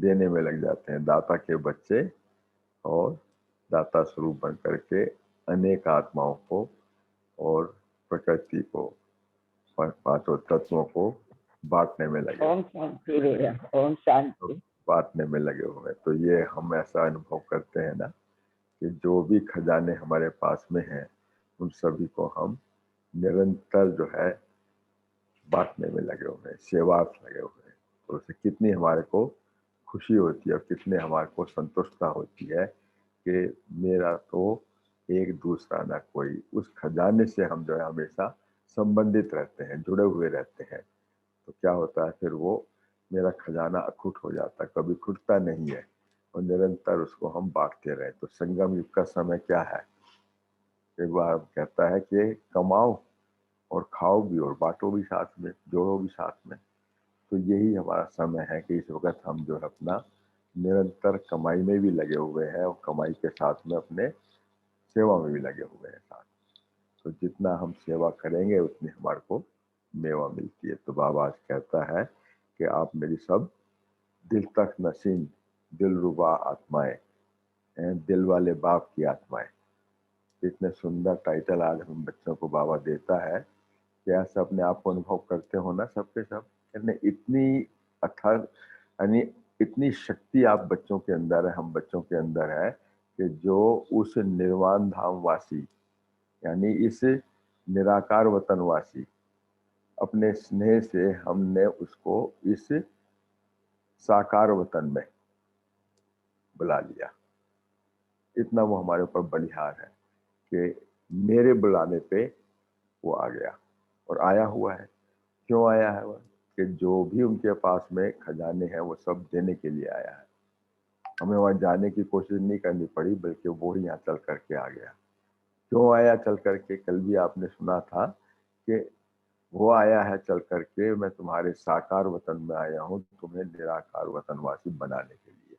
देने में लग जाते हैं। दाता के बच्चे और दाता स्वरूप बन करके अनेक आत्माओं को और प्रकृति को, पांचों तत्वों को बांटने में लगे, ओम शांति भैया, ओम शांति। बांटने में लगे हुए। तो ये हम ऐसा अनुभव करते हैं ना कि जो भी खजाने हमारे पास में हैं उन सभी को हम निरंतर जो है बांटने में लगे हुए हैं, सेवार्थ लगे हुए हैं। तो उससे कितनी हमारे को खुशी होती है और कितने हमारे को संतुष्टता होती है कि मेरा तो एक दूसरा ना कोई। उस खजाने से हम जो है हमेशा संबंधित रहते हैं, जुड़े हुए रहते हैं। तो क्या होता है फिर वो मेरा खजाना अखुट हो जाता है, कभी खुटता नहीं है और निरंतर उसको हम बांटते रहे। तो संगम युग का समय क्या है? एक बार कहता है कि कमाओ और खाओ भी और बांटो भी साथ में, जोड़ो भी साथ में। तो यही हमारा समय है कि इस वक्त हम जो है अपना निरंतर कमाई में भी लगे हुए हैं और कमाई के साथ में अपने सेवा में भी लगे हुए हैं साथ। तो जितना हम सेवा करेंगे उतनी हमारे को मेवा मिलती है। तो बाबा आज कहता है कि आप मेरी सब दिल तक नसीन दिल रुबा आत्माएं हैं, दिल वाले बाप की आत्माएं। इतने सुंदर टाइटल आज हम बच्चों को बाबा देता है कि ऐसा अपने आप को अनुभव करते हो ना सबके सब। इतनी अथाह यानी इतनी शक्ति आप बच्चों के अंदर है, हम बच्चों के अंदर है कि जो उस निर्वाण धाम वासी यानी इस निराकार वतनवासी अपने स्नेह से हमने उसको इस साकार वतन में बुला लिया। इतना वो हमारे ऊपर बलिहार है कि मेरे बुलाने पे वो आ गया और आया हुआ है। क्यों आया है? वह कि जो भी उनके पास में खजाने हैं वो सब देने के लिए आया है। हमें वहां जाने की कोशिश नहीं करनी पड़ी, बल्कि वो ही यहाँ चल करके आ गया। क्यों आया चल करके? कल भी आपने सुना था कि वो आया है चल करके, मैं तुम्हारे साकार वतन में आया हूँ तुम्हें निराकार वतनवासी बनाने के लिए।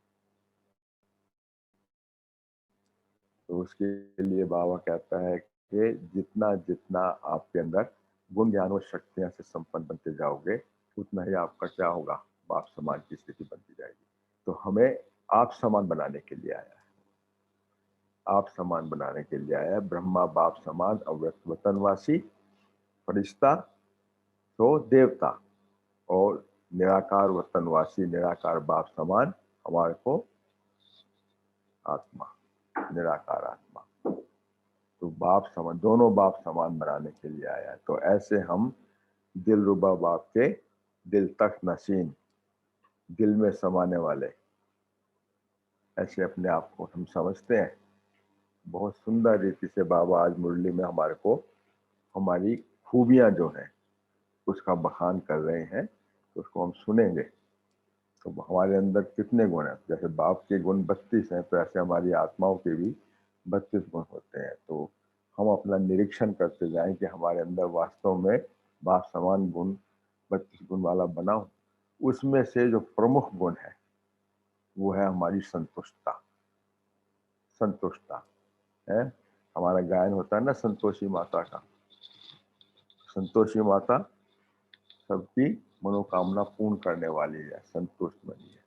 तो उसके लिए बाबा कहता है कि जितना जितना आपके अंदर गुण ज्ञान और शक्तियां से संपन्न बनते जाओगे उतना ही आपका क्या होगा, बाप समान की स्थिति बनती जाएगी। तो हमें आप समान बनाने के लिए आया है, आप समान बनाने के लिए आया है। ब्रह्मा बाप समान अव्यक्त वतनवासी, फरिश्ता तो देवता, और निराकार वतनवासी निराकार बाप समान हमारे को आत्मा, निराकार आत्मा। तो बाप समान, दोनों बाप समान बनाने के लिए आया है। तो ऐसे हम दिल रुबा बाप के दिल तक नशीन, दिल में समाने वाले, ऐसे अपने आप को हम समझते हैं। बहुत सुंदर रीति से बाबा आज मुरली में हमारे को हमारी खूबियां जो हैं उसका बखान कर रहे हैं। तो उसको हम सुनेंगे। तो हमारे अंदर कितने गुण हैं? जैसे बाप के गुण 32 हैं, तो ऐसे हमारी आत्माओं के भी 32 गुण होते हैं। तो हम अपना निरीक्षण करते जाएं कि हमारे अंदर वास्तव में बाप समान गुण 32 गुण वाला बनाओ। उसमें से जो प्रमुख गुण है वो है हमारी संतुष्टता। संतुष्टता है, हमारा गायन होता है ना संतोषी माता का। संतोषी माता सबकी मनोकामना पूर्ण करने वाली है, संतुष्ट बनी है।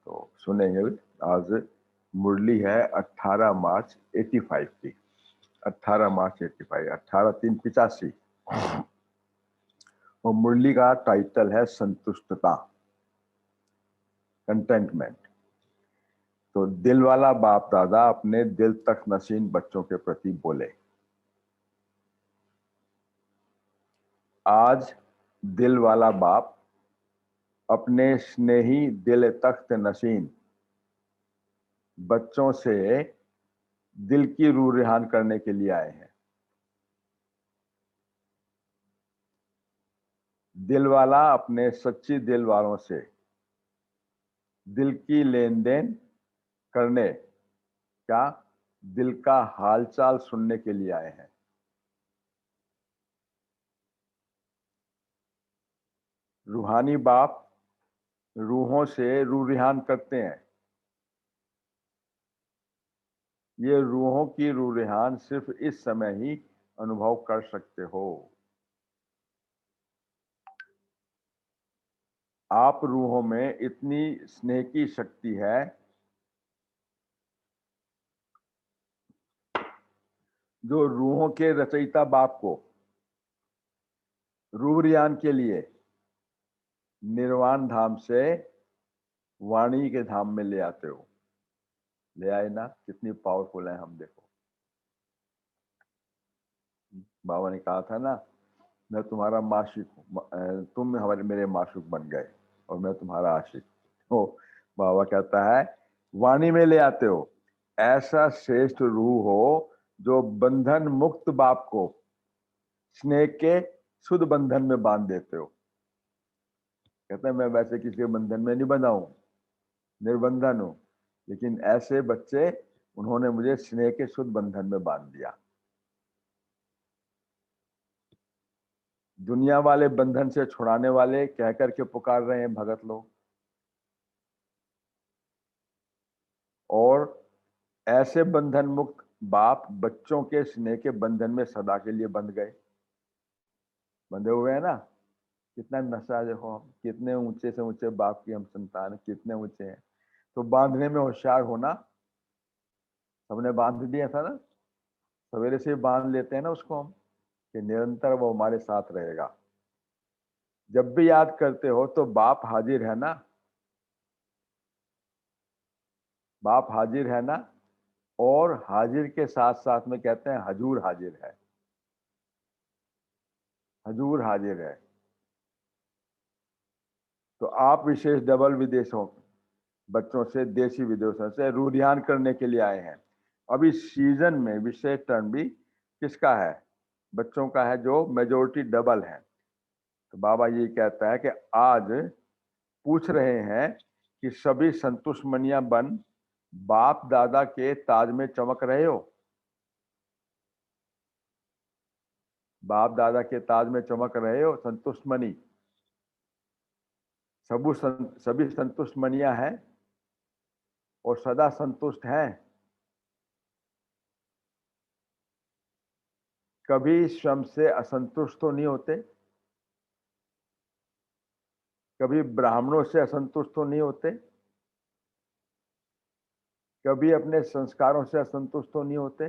तो सुनेंगे आज मुरली है 18 मार्च 85 की, 18 मार्च 85, 18/3/85। और मुरली का टाइटल है संतुष्टता, कंटेंटमेंट। तो दिल वाला बाप दादा अपने दिल तक नशीन बच्चों के प्रति बोले। आज दिल वाला बाप अपने स्नेही दिल तख्त नशीन बच्चों से दिल की रूह रिहान करने के लिए आए हैं। दिल वाला अपने सच्ची दिल वालों से दिल की लेन देन करने, क्या दिल का हालचाल सुनने के लिए आए हैं। रूहानी बाप रूहों से रूह रिहान करते हैं। ये रूहों की रूह रिहान सिर्फ इस समय ही अनुभव कर सकते हो। आप रूहों में इतनी स्नेह की शक्ति है जो रूहों के रचयिता बाप को रूहरियान के लिए निर्वाण धाम से वाणी के धाम में ले आते हो। ले आए ना, कितनी पावरफुल है हम। देखो बाबा ने कहा था ना, मैं तुम्हारा माशिक हूँ, तुम हमारे मेरे माशूक बन गए और मैं तुम्हारा आशिक। तो बाबा कहता है वाणी में ले आते हो, ऐसा श्रेष्ठ रूह हो जो बंधन मुक्त बाप को स्नेह के शुद्ध बंधन में बांध देते हो। कहते हैं मैं वैसे किसी के बंधन में नहीं बंधा हूं, निर्बंधन हूं, लेकिन ऐसे बच्चे उन्होंने मुझे स्नेह के शुद्ध बंधन में बांध दिया। दुनिया वाले बंधन से छुड़ाने वाले कह करके पुकार रहे हैं भगत लोग, और ऐसे बंधन मुक्त बाप बच्चों के स्नेह के बंधन में सदा के लिए बंध गए, बंधे हुए हैं ना। कितना नशा, देखो हम कितने ऊंचे से ऊंचे बाप की हम संतान, कितने ऊंचे हैं। तो बांधने में होशियार होना। सबने बांध दिया था ना, सवेरे से बांध लेते हैं ना उसको हम, कि निरंतर वो हमारे साथ रहेगा। जब भी याद करते हो तो बाप हाजिर है ना, बाप हाजिर है ना। और हाजिर के साथ साथ में कहते हैं हजूर हाजिर है, हजूर हाजिर है। तो आप विशेष डबल विदेशों बच्चों से, देशी विदेशों से रूढ़ियान करने के लिए आए हैं। अभी सीजन में विशेष टर्न भी किसका है? बच्चों का है, जो मेजोरिटी डबल है। तो बाबा ये कहता है कि आज पूछ रहे हैं कि सभी संतुष्ट मनिया बन बाप दादा के ताज में चमक रहे हो। बाप दादा के ताज में चमक रहे हो संतुष्ट मनी। सभी संतुष्ट मनिया है और सदा संतुष्ट हैं। कभी स्वयं से असंतुष्ट तो नहीं होते, कभी ब्राह्मणों से असंतुष्ट तो नहीं होते, कभी अपने संस्कारों से असंतुष्ट तो नहीं होते,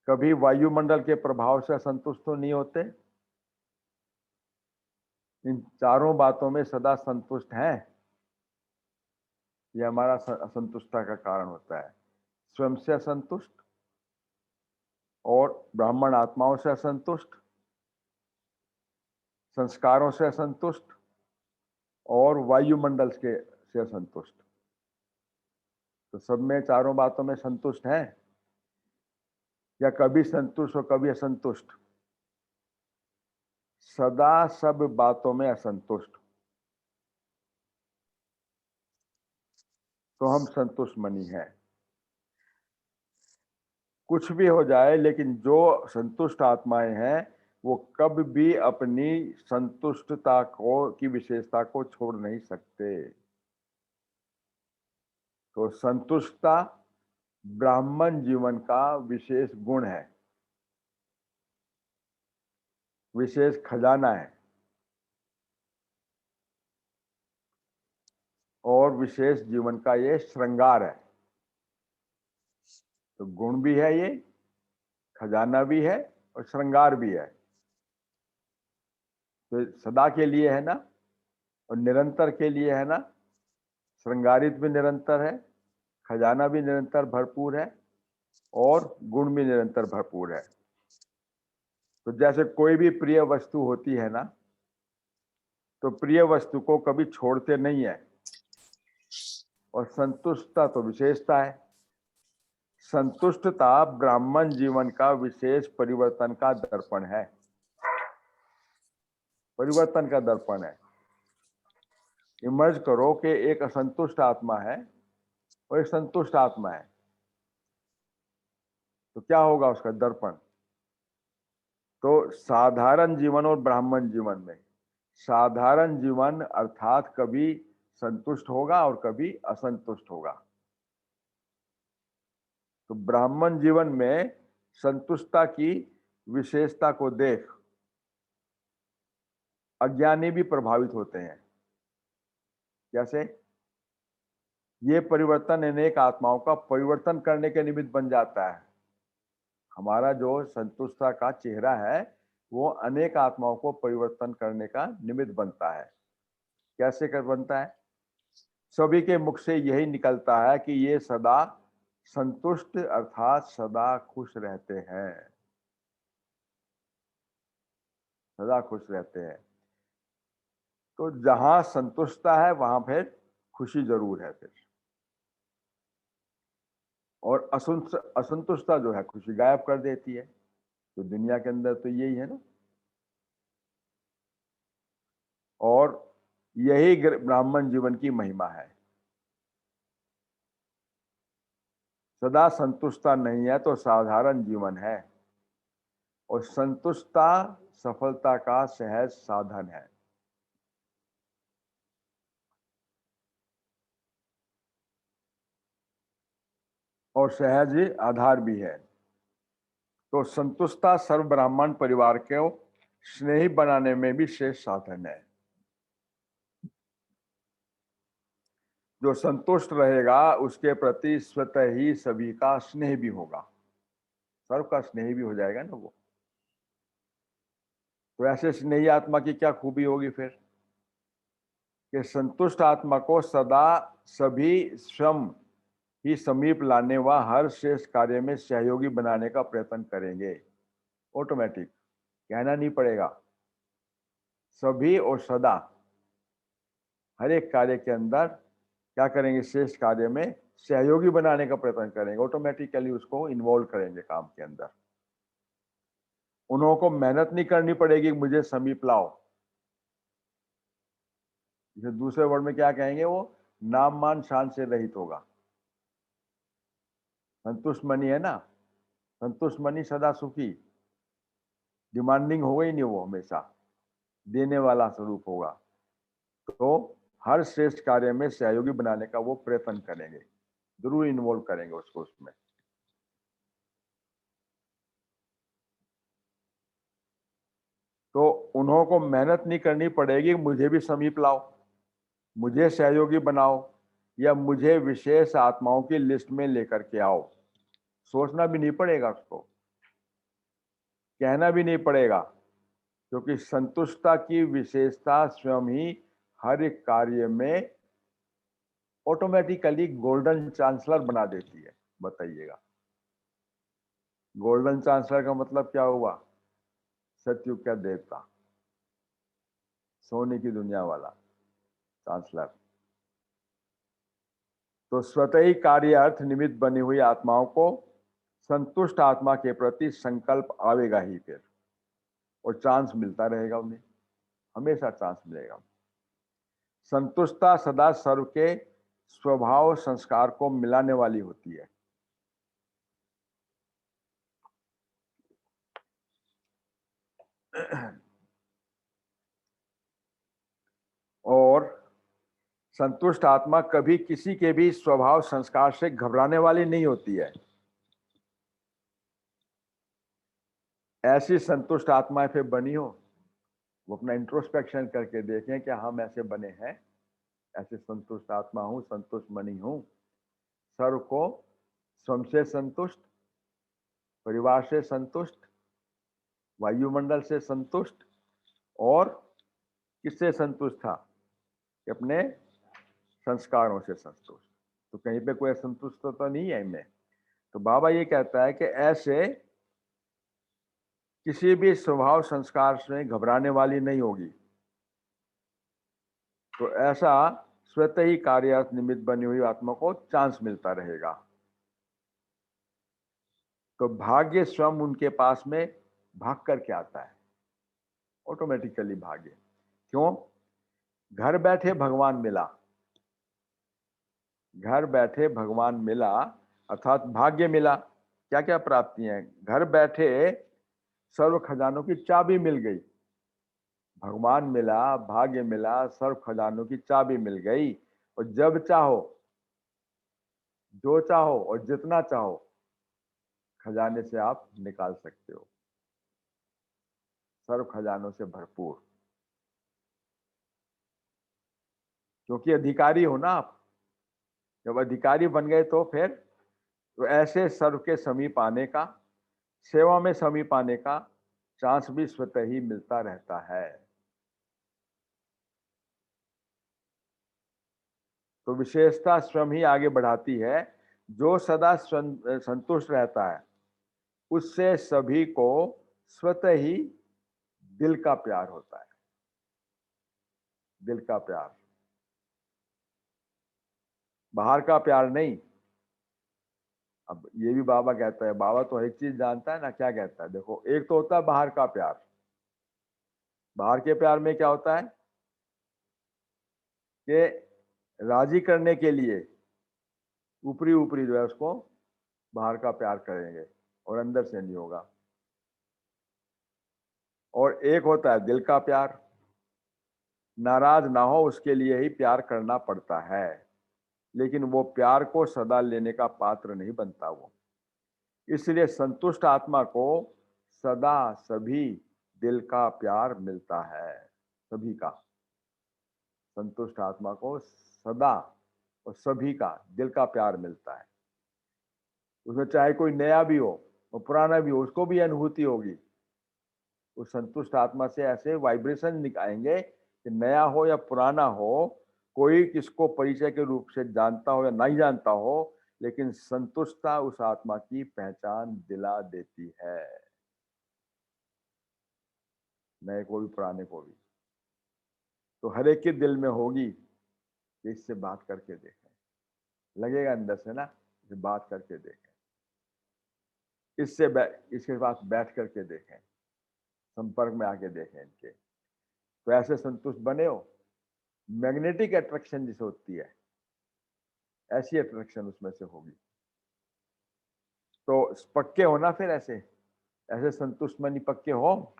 कभी वायुमंडल के प्रभाव से असंतुष्ट तो नहीं होते। इन चारों बातों में सदा संतुष्ट हैं। यह हमारा असंतुष्टता का कारण होता है। स्वयं से असंतुष्ट और ब्राह्मण आत्माओं से असंतुष्ट, संस्कारों से असंतुष्ट और वायुमंडल के से असंतुष्ट। तो सब में चारों बातों में संतुष्ट हैं, या कभी संतुष्ट और कभी असंतुष्ट? सदा सब बातों में असंतुष्ट। तो हम संतुष्ट मनी हैं। कुछ भी हो जाए, लेकिन जो संतुष्ट आत्माएं हैं वो कभी भी अपनी संतुष्टता को की विशेषता को छोड़ नहीं सकते। तो संतुष्टता ब्राह्मण जीवन का विशेष गुण है, विशेष खजाना है और विशेष जीवन का ये श्रृंगार है। तो गुण भी है ये, खजाना भी है और श्रृंगार भी है। तो सदा के लिए है ना, और निरंतर के लिए है ना। श्रृंगारित भी निरंतर है, खजाना भी निरंतर भरपूर है और गुण भी निरंतर भरपूर है। तो जैसे कोई भी प्रिय वस्तु होती है ना, तो प्रिय वस्तु को कभी छोड़ते नहीं है। और संतुष्टता तो विशेषता है। संतुष्टता ब्राह्मण जीवन का विशेष परिवर्तन का दर्पण है, परिवर्तन का दर्पण है। इमर्ज करो कि एक असंतुष्ट आत्मा है और एक संतुष्ट आत्मा है, तो क्या होगा उसका दर्पण? तो साधारण जीवन और ब्राह्मण जीवन में, साधारण जीवन अर्थात कभी संतुष्ट होगा और कभी असंतुष्ट होगा। तो ब्राह्मण जीवन में संतुष्टता की विशेषता को देख, अज्ञानी भी प्रभावित होते हैं। कैसे? ये परिवर्तन अनेक आत्माओं का परिवर्तन करने के निमित्त बन जाता है। हमारा जो संतुष्टता का चेहरा है वो अनेक आत्माओं को परिवर्तन करने का निमित्त बनता है। कैसे कर बनता है? सभी के मुख से यही निकलता है कि ये सदा संतुष्ट अर्थात सदा खुश रहते हैं, सदा खुश रहते हैं। तो जहां संतुष्टता है वहां फिर खुशी जरूर है फिर, और असंतुष्टता जो है खुशी गायब कर देती है। तो दुनिया के अंदर तो यही है ना। और यही ब्राह्मण जीवन की महिमा है। सदा संतुष्टता नहीं है तो साधारण जीवन है, और संतुष्टता सफलता का सहज साधन है। और सहज आधार भी है। तो संतुष्टता सर्व ब्राह्मण परिवार को स्नेही बनाने में भी श्रेष्ठ साधन है। जो संतुष्ट रहेगा उसके प्रति स्वतः ही सभी का स्नेह भी होगा, सर्व का स्नेह भी हो जाएगा ना वो। तो ऐसे स्नेही आत्मा की क्या खूबी होगी फिर? कि संतुष्ट आत्मा को सदा सभी श्रम ही समीप लाने व हर श्रेष्ठ कार्य में सहयोगी बनाने का प्रयत्न करेंगे। ऑटोमेटिक, कहना नहीं पड़ेगा। सभी और सदा हर एक कार्य के अंदर क्या करेंगे? श्रेष्ठ कार्य में सहयोगी बनाने का प्रयत्न करेंगे, ऑटोमेटिकली उसको इन्वॉल्व करेंगे काम के अंदर। उन्हों को मेहनत नहीं करनी पड़ेगी मुझे समीप लाओ। जैसे दूसरे वर्ड में क्या कहेंगे, वो नाम मान शान से रहित होगा। संतुष्ट मनी है ना, संतुष्ट मनी सदा सुखी। डिमांडिंग होगा ही नहीं, वो हमेशा देने वाला स्वरूप होगा। तो हर श्रेष्ठ कार्य में सहयोगी बनाने का वो प्रयत्न करेंगे, जरूर इन्वॉल्व करेंगे उसको उसमें। तो उन्हों को मेहनत नहीं करनी पड़ेगी मुझे भी समीप लाओ, मुझे सहयोगी बनाओ, या मुझे विशेष आत्माओं की लिस्ट में लेकर के आओ। सोचना भी नहीं पड़ेगा उसको, कहना भी नहीं पड़ेगा, क्योंकि संतुष्टता की विशेषता स्वयं ही हर एक कार्य में ऑटोमेटिकली गोल्डन चांसलर बना देती है। बताइएगा, गोल्डन चांसलर का मतलब क्या हुआ? सतयुग का देवता, सोने की दुनिया वाला चांसलर। तो स्वतः ही कार्य अर्थ निमित्त बनी हुई आत्माओं को संतुष्ट आत्मा के प्रति संकल्प आवेगा ही फिर, और चांस मिलता रहेगा उन्हें, हमेशा चांस मिलेगा। संतुष्टता सदा सर्व के स्वभाव संस्कार को मिलाने वाली होती है। और संतुष्ट आत्मा कभी किसी के भी स्वभाव संस्कार से घबराने वाली नहीं होती है। ऐसी संतुष्ट आत्माएं फिर बनी हो, वो अपना इंट्रोस्पेक्शन करके देखें कि हम ऐसे बने हैं, ऐसे संतुष्ट आत्मा हूं, संतुष्ट मनी हूं, सर्व को स्वयं से संतुष्ट, परिवार से संतुष्ट, वायुमंडल से संतुष्ट, और किससे संतुष्ट था? अपने संस्कारों से संतुष्ट। तो कहीं पे कोई असंतुष्ट तो नहीं है इनमें। तो बाबा ये कहता है कि ऐसे किसी भी स्वभाव संस्कार से घबराने वाली नहीं होगी। तो ऐसा स्वतः ही कार्यार्थ निमित्त बनी हुई आत्मा को चांस मिलता रहेगा। तो भाग्य स्वयं उनके पास में भाग करके आता है, ऑटोमेटिकली भाग्य। क्यों? घर बैठे भगवान मिला, घर बैठे भगवान मिला अर्थात भाग्य मिला। क्या क्या प्राप्तियां हैं? घर बैठे सर्व खजानों की चाबी मिल गई, भगवान मिला, भाग्य मिला, सर्व खजानों की चाबी मिल गई। और जब चाहो, जो चाहो और जितना चाहो खजाने से आप निकाल सकते हो, सर्व खजानों से भरपूर। क्योंकि अधिकारी हो ना आप। जब अधिकारी बन गए तो फिर तो ऐसे सर्व के समीप आने का, सेवा में समीप आने का चांस भी स्वतः ही मिलता रहता है। तो विशेषता स्वयं ही आगे बढ़ाती है। जो सदा संतुष्ट रहता है उससे सभी को स्वतः ही दिल का प्यार होता है। दिल का प्यार, बाहर का प्यार नहीं। अब ये भी बाबा कहता है, बाबा तो एक चीज जानता है ना, क्या कहता है देखो, एक तो होता है बाहर का प्यार। बाहर के प्यार में क्या होता है कि राजी करने के लिए ऊपरी ऊपरी जो है उसको बाहर का प्यार करेंगे और अंदर से नहीं होगा। और एक होता है दिल का प्यार, नाराज ना हो उसके लिए ही प्यार करना पड़ता है, लेकिन वो प्यार को सदा लेने का पात्र नहीं बनता वो। इसलिए संतुष्ट आत्मा को सदा सभी दिल का प्यार मिलता है। सभी का, संतुष्ट आत्मा को सदा और सभी का दिल का प्यार मिलता है। उसमें चाहे कोई नया भी हो और पुराना भी हो, उसको भी अनुभूति होगी। उस संतुष्ट आत्मा से ऐसे वाइब्रेशन निकालेंगे कि नया हो या पुराना हो, कोई किसको परिचय के रूप से जानता हो या नहीं जानता हो, लेकिन संतुष्टता उस आत्मा की पहचान दिला देती है, नए को भी पुराने को भी। तो हर एक के दिल में होगी कि इससे बात करके देखें, लगेगा अंदर से ना, इसे बात करके देखें, इसके पास बैठ करके देखें, संपर्क में आके देखें इनके। तो ऐसे संतुष्ट बने हो। मैग्नेटिक अट्रैक्शन जिसे होती है, ऐसी अट्रैक्शन उसमें से होगी। तो पक्के हो ना, फिर ऐसे ऐसे संतुष्ट मनी पक्के हो।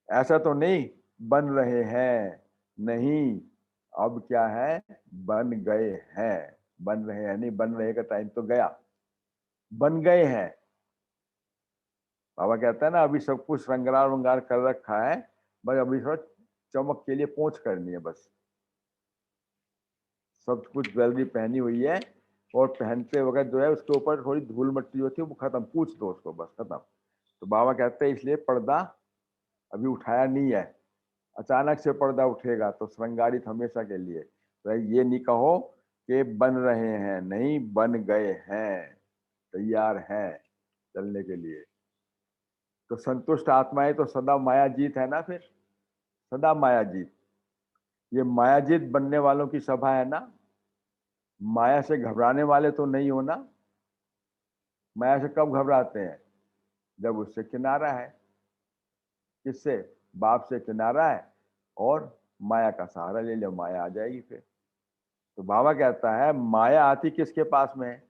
ऐसा तो नहीं बन रहे हैं, नहीं, अब क्या है, बन गए हैं। बन रहे हैं नहीं, बन रहे का टाइम तो गया, बन गए हैं। बाबा कहता है ना, अभी सब कुछ रंगार वंगार कर रखा है, बस अभी थोड़ा चमक के लिए पोंछ करनी है बस। सब कुछ ज्वेलरी पहनी हुई है और पहनते वक्त जो है उसके ऊपर थोड़ी धूल मट्टी होती है, वो खत्म, पूछ दो उसको बस, खत्म। तो बाबा कहते हैं इसलिए पर्दा अभी उठाया नहीं है, अचानक से पर्दा उठेगा तो श्रृंगारित हमेशा के लिए। तो ये नहीं कहो कि बन रहे हैं, नहीं, बन गए हैं, तैयार हैं चलने के लिए। तो संतुष्ट आत्माएं तो सदा माया जीत है ना, फिर सदा माया जीत। ये माया जीत बनने वालों की सभा है ना। माया से घबराने वाले तो नहीं हो ना। माया से कब घबराते हैं, जब उससे किनारा है। किससे, बाप से किनारा है और माया का सहारा ले लो, माया आ जाएगी फिर। तो बाबा कहता है माया आती किसके पास में है,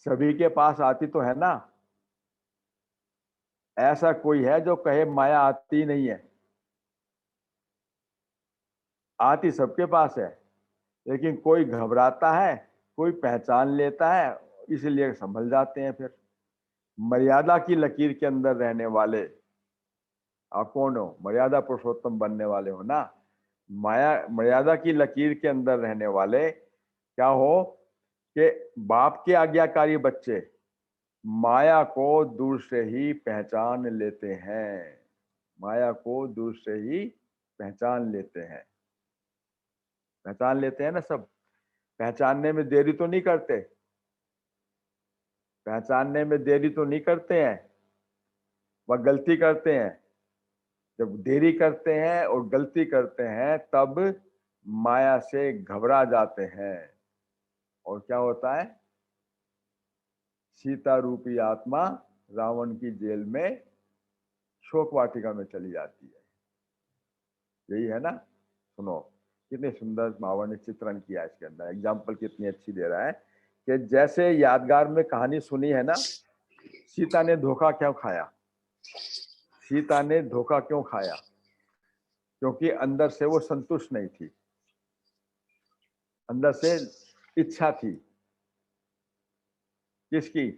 सभी के पास आती तो है ना। ऐसा कोई है जो कहे माया आती नहीं है, आती सबके पास है। लेकिन कोई घबराता है, कोई पहचान लेता है, इसलिए संभल जाते हैं फिर। मर्यादा की लकीर के अंदर रहने वाले आप कौन हो, मर्यादा पुरुषोत्तम बनने वाले हो ना। माया मर्यादा की लकीर के अंदर रहने वाले क्या हो कि बाप के आज्ञाकारी बच्चे माया को दूर से ही पहचान लेते हैं। माया को दूर से ही पहचान लेते हैं, पहचान लेते हैं ना सब। पहचानने में देरी तो नहीं करते, पहचानने में देरी तो नहीं करते हैं, वह गलती करते हैं। जब देरी करते हैं और गलती करते हैं तब माया से घबरा जाते हैं। और क्या होता है, सीता रूपी आत्मा रावण की जेल में शोक वाटिका में चली जाती है। यही है ना। सुनो कितने सुंदर बाबा ने चित्रण किया इसके अंदर, एग्जाम्पल कितनी अच्छी दे रहा है कि जैसे यादगार में कहानी सुनी है ना, सीता ने धोखा क्यों खाया, सीता ने धोखा क्यों खाया, क्योंकि अंदर से वो संतुष्ट नहीं थी, अंदर से इच्छा थी किसकी,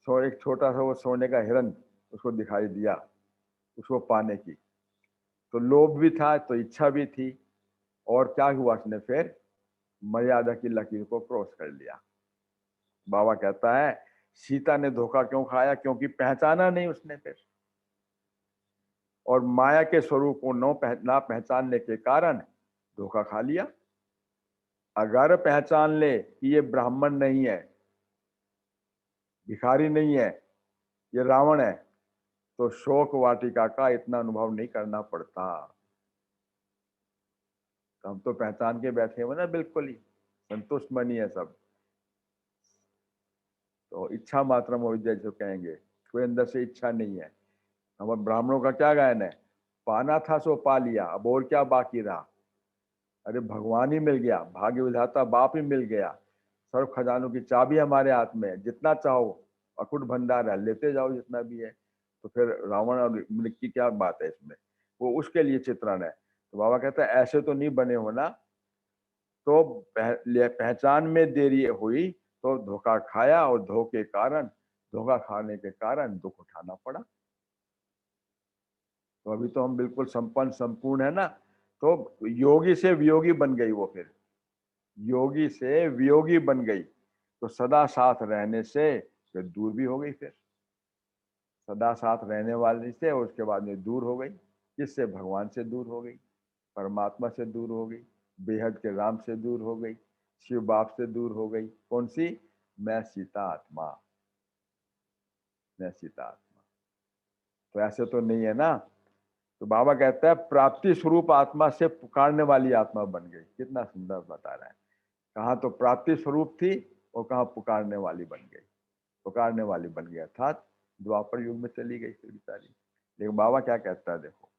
सो एक छोटा सा वो सोने का हिरन उसको दिखाई दिया, उसको पाने की। तो लोभ भी था तो इच्छा भी थी, और क्या हुआ उसने फिर मर्यादा की लकीर को क्रॉस कर लिया। बाबा कहता है सीता ने धोखा क्यों खाया, क्योंकि पहचाना नहीं उसने फिर, और माया के स्वरूप को ना पहचानने के कारण धोखा खा लिया। अगर पहचान ले कि ये ब्राह्मण नहीं है, भिखारी नहीं है, ये रावण है, तो शोक वाटिका का इतना अनुभव नहीं करना पड़ता। तो हम तो पहचान के बैठे हुए ना, बिल्कुल ही संतुष्ट मनी है सब। तो इच्छा मात्रम अविद्या जो कहेंगे, कोई अंदर से इच्छा नहीं है। हमारे ब्राह्मणों का क्या गायन है, पाना था सो पा लिया, अब और क्या बाकी रहा। अरे भगवान ही मिल गया, भाग्य विधाता बाप ही मिल गया, सर्व खजानों की चाबी हमारे हाथ में है, जितना चाहो अकुट भंडार है, लेते जाओ जितना भी है। तो फिर रावण और मृग की क्या बात है इसमें, वो उसके लिए चित्रण है। तो बाबा कहता है ऐसे तो नहीं बने हो ना, तो पहचान में देरी हुई तो धोखा खाया, और धोखा खाने के कारण दुख उठाना पड़ा। तो अभी तो हम बिल्कुल संपन्न संपूर्ण है ना। तो योगी से वियोगी बन गई वो, फिर योगी से वियोगी बन गई, तो सदा साथ रहने से फिर दूर भी हो गई। फिर सदा साथ रहने वाले से और उसके बाद में दूर हो गई। किससे, भगवान से दूर हो गई, परमात्मा से दूर हो गई, बेहद के राम से दूर हो गई, शिव बाप से दूर हो गई। कौन सी, मैं सीता आत्मा, मैं सीता आत्मा। तो ऐसे तो नहीं है ना। तो बाबा कहता है प्राप्ति स्वरूप आत्मा से पुकारने वाली आत्मा बन गई। कितना सुंदर बता रहा है, कहाँ तो प्राप्ति स्वरूप थी और कहाँ पुकारने वाली बन गई। पुकारने वाली बन गई अर्थात द्वापर युग में चली गई फिर बेचारी। लेकिन बाबा क्या कहता है, देखो,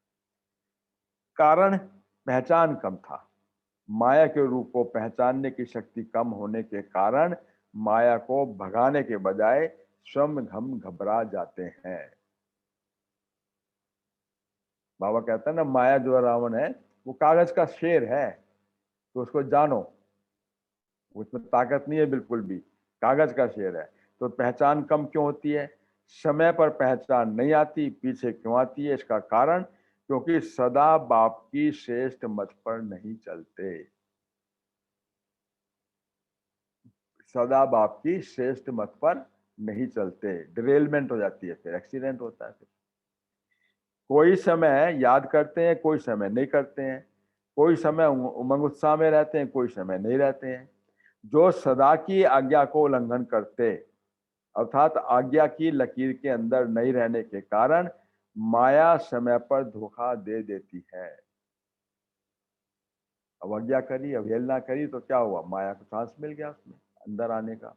कारण पहचान कम था, माया के रूप को पहचानने की शक्ति कम होने के कारण माया को भगाने के बजाय स्वयं हम घबरा जाते हैं। बाबा कहता है ना, माया जो रावण है वो कागज का शेर है, तो उसको जानो, उसमें ताकत नहीं है बिल्कुल भी, कागज का शेर है। तो पहचान कम क्यों होती है, समय पर पहचान नहीं आती, पीछे क्यों आती है, इसका कारण क्योंकि सदा बाप की श्रेष्ठ मत पर नहीं चलते। सदा बाप की श्रेष्ठ मत पर नहीं चलते, डिरेलमेंट हो जाती है, फिर एक्सीडेंट होता है। फिर कोई समय याद करते हैं, कोई समय नहीं करते हैं, कोई समय उमंग उत्साह में रहते हैं, कोई समय नहीं रहते हैं। जो सदा की आज्ञा को उल्लंघन करते, अर्थात आज्ञा की लकीर के अंदर नहीं रहने के कारण माया समय पर धोखा दे देती है। अवज्ञा करी, अवहेलना करी, तो क्या हुआ, माया को चांस मिल गया उसमें अंदर आने का,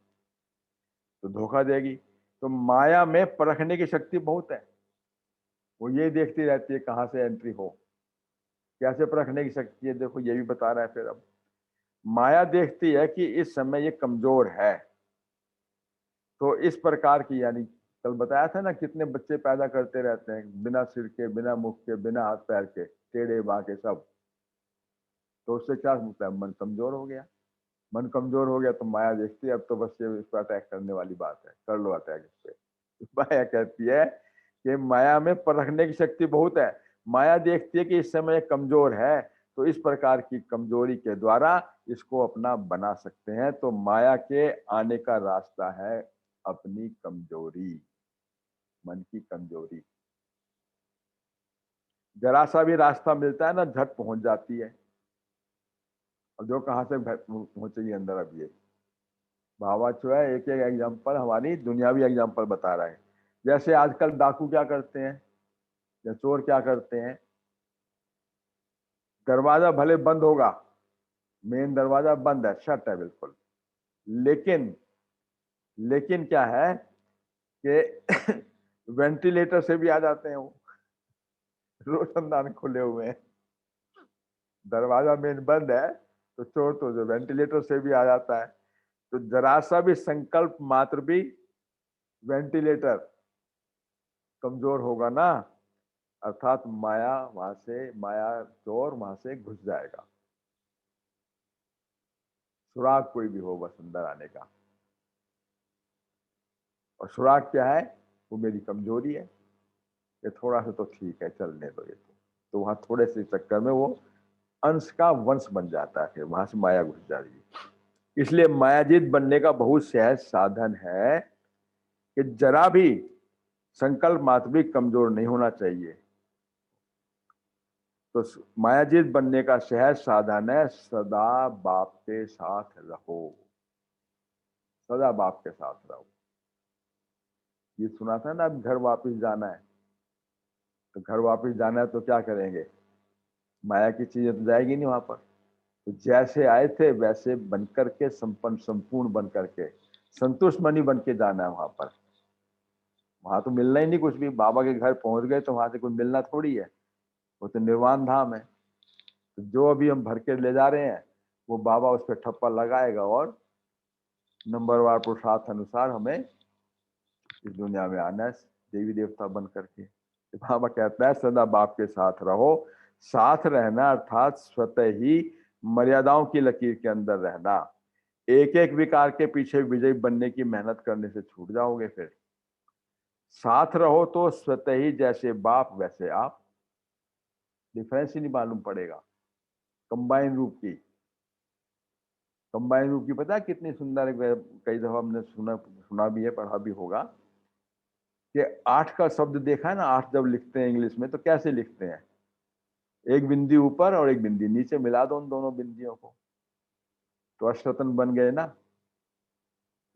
तो धोखा देगी। तो माया में परखने की शक्ति बहुत है, वो ये देखती रहती है कहाँ से एंट्री हो। कैसे परखने की शक्ति है, देखो ये भी बता रहा है। फिर अब माया देखती है कि इस समय ये कमजोर है, तो इस प्रकार की, यानी कल बताया था ना कितने बच्चे पैदा करते रहते हैं बिना सिर के, बिना मुख के, बिना हाथ पैर के, टेढ़े बांके सब। तो उससे क्या होता है, मन कमजोर हो गया। मन कमजोर हो गया तो माया देखती है अब तो बस ये इस पर अटैक करने वाली बात है, कर लो अटैक इस पे। माया कहती है कि माया में परखने की शक्ति बहुत है। माया देखती है कि इस समय कमजोर है, तो इस प्रकार की कमजोरी के द्वारा इसको अपना बना सकते हैं। तो माया के आने का रास्ता है अपनी कमजोरी, मन की कमजोरी। जरा सा भी रास्ता मिलता है ना, झट पहुंच जाती है। और जो कहां से पहुंचेगी अंदर, अब ये बाबा जो है एक एक एग्जाम्पल हमारी दुनियावी एग्जाम्पल बता रहा है। जैसे आजकल डाकू क्या करते हैं या चोर क्या करते हैं, दरवाजा भले बंद होगा, मेन दरवाजा बंद है, शट है बिल्कुल, लेकिन लेकिन क्या है कि वेंटिलेटर से भी आ जाते हैं वो, रोशनदान खुले हुए हैं, दरवाजा मेन बंद है, तो चोर तो जो वेंटिलेटर से भी आ जाता है। तो जरा सा भी संकल्प मात्र भी वेंटिलेटर कमजोर होगा ना, अर्थात माया वहां से, माया चोर वहां से घुस जाएगा। सुराग कोई भी हो बस अंदर आने का। और सुराग क्या है, वो मेरी कमजोरी है, ये थोड़ा सा तो ठीक है चलने दो, ये तो वहां थोड़े से चक्कर में वो अंश का वंश बन जाता है, फिर वहां से माया घुस जाती है। इसलिए मायाजीत बनने का बहुत सहज साधन है कि जरा भी संकल्प मात्र भी कमजोर नहीं होना चाहिए। तो मायाजीत बनने का सहज साधन है सदा बाप के साथ रहो, सदा बाप के साथ रहो। ये सुना था ना, अब घर वापस जाना है, तो घर वापस जाना है तो क्या करेंगे, माया की चीजें तो जाएगी नहीं वहां पर। तो जैसे आए थे वैसे बनकर के संपन्न संपूर्ण बन करके संतुष्ट मनी बन के जाना है वहां पर। वहां तो मिलना ही नहीं कुछ भी, बाबा के घर पहुंच गए तो वहां से कुछ मिलना थोड़ी है, वो तो निर्वाण धाम है। तो जो अभी हम भर के ले जा रहे हैं वो बाबा उस पर ठप्पा लगाएगा और नंबरवार पुरुषार्थ अनुसार हमें इस दुनिया में आना है देवी देवता बन करके। तो बाबा कहता है सदा बाप के साथ रहो। साथ रहना अर्थात स्वतः ही मर्यादाओं की लकीर के अंदर रहना। एक एक विकार के पीछे विजयी बनने की मेहनत करने से छूट जाओगे। फिर साथ रहो तो स्वतः ही जैसे बाप वैसे आप, डिफरेंस ही नहीं मालूम पड़ेगा। कंबाइन रूप की, कंबाइन रूप की पता है कितनी सुंदर, कई दफा हमने सुना भी है, पढ़ा भी होगा कि 8 का शब्द देखा है ना, 8 जब लिखते हैं इंग्लिश में तो कैसे लिखते हैं, एक बिंदी ऊपर और एक बिंदी नीचे, मिला दो उन दोनों बिंदियों को तो अष्टरत्न बन गए ना,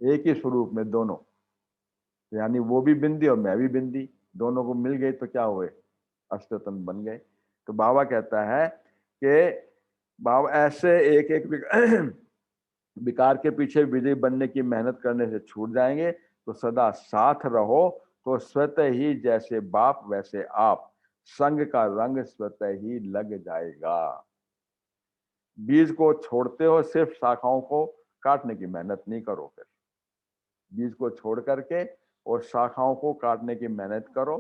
एक ही स्वरूप में दोनों। यानी वो भी बिंदी और मैं भी बिंदी, दोनों को मिल गई तो क्या हुए, अष्टरत्न बन गए। तो बाबा कहता है कि बाबा ऐसे एक एक विकार के पीछे विजयी बनने की मेहनत करने से छूट जाएंगे। तो सदा साथ रहो तो स्वतः ही जैसे बाप वैसे आप, संग का रंग स्वतः ही लग जाएगा। बीज को छोड़ते हो सिर्फ शाखाओं को काटने की मेहनत नहीं करो। फिर बीज को छोड़ करके और शाखाओं को काटने की मेहनत करो।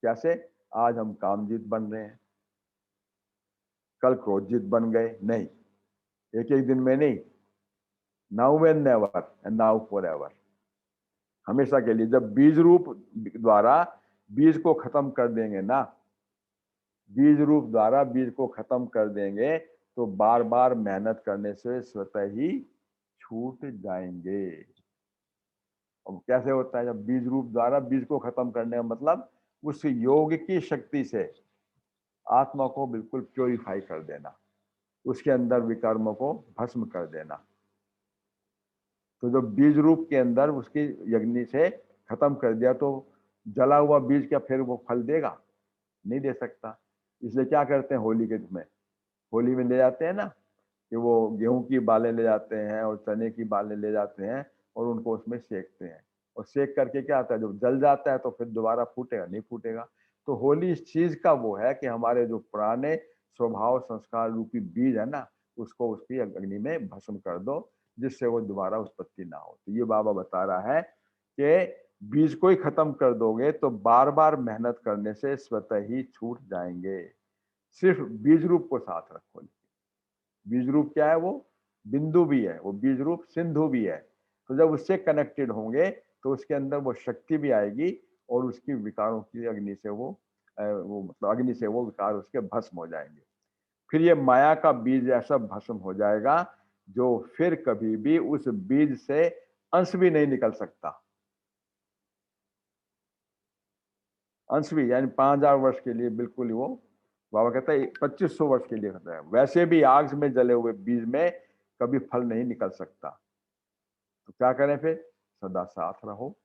कैसे, आज हम कामजीत बन रहे हैं, कल क्रोधजीत बन गए, नहीं, एक एक दिन में नहीं, now and never and now for ever, हमेशा के लिए। जब बीज रूप द्वारा बीज को खत्म कर देंगे ना, बीज रूप द्वारा बीज को खत्म कर देंगे तो बार बार मेहनत करने से स्वतः ही छूट जाएंगे। अब कैसे होता है, जब बीज रूप द्वारा बीज को खत्म करने का मतलब उस योग की शक्ति से आत्मा को बिल्कुल प्योरीफाई कर देना, उसके अंदर विकर्म को भस्म कर देना। तो जो बीज रूप के अंदर उसकी अग्नि से खत्म कर दिया तो जला हुआ बीज क्या फिर वो फल देगा, नहीं दे सकता। इसलिए क्या करते हैं होली के में, होली में ले जाते हैं ना कि वो गेहूं की बालें ले जाते हैं और चने की बालें ले जाते हैं और उनको उसमें सेकते हैं, और सेक करके क्या आता है, जब जल जाता है तो फिर दोबारा फूटेगा, नहीं फूटेगा। तो होली इस चीज का वो है कि हमारे जो पुराने स्वभाव संस्कार रूपी बीज है ना, उसको उसकी अग्नि में भस्म कर दो जिससे वो दोबारा उत्पत्ति ना हो। तो ये बाबा बता रहा है कि बीज को ही खत्म कर दोगे तो बार बार मेहनत करने से स्वतः ही छूट जाएंगे। सिर्फ बीज रूप को साथ रखो। बीज रूप क्या है, वो बिंदु भी है, वो बीज रूप सिंधु भी है। तो जब उससे कनेक्टेड होंगे तो उसके अंदर वो शक्ति भी आएगी और उसकी विकारों की अग्नि से वो मतलब अग्नि से वो विकार उसके भस्म हो जाएंगे। फिर ये माया का बीज ऐसा भस्म हो जाएगा जो फिर कभी भी उस बीज से अंश भी नहीं निकल सकता। अंश भी यानी 5000 वर्ष के लिए बिल्कुल ही वो, बाबा कहता है 2500 वर्ष के लिए होता है। वैसे भी आग में जले हुए बीज में कभी फल नहीं निकल सकता। तो क्या करें फिर, सदा साथ रहो,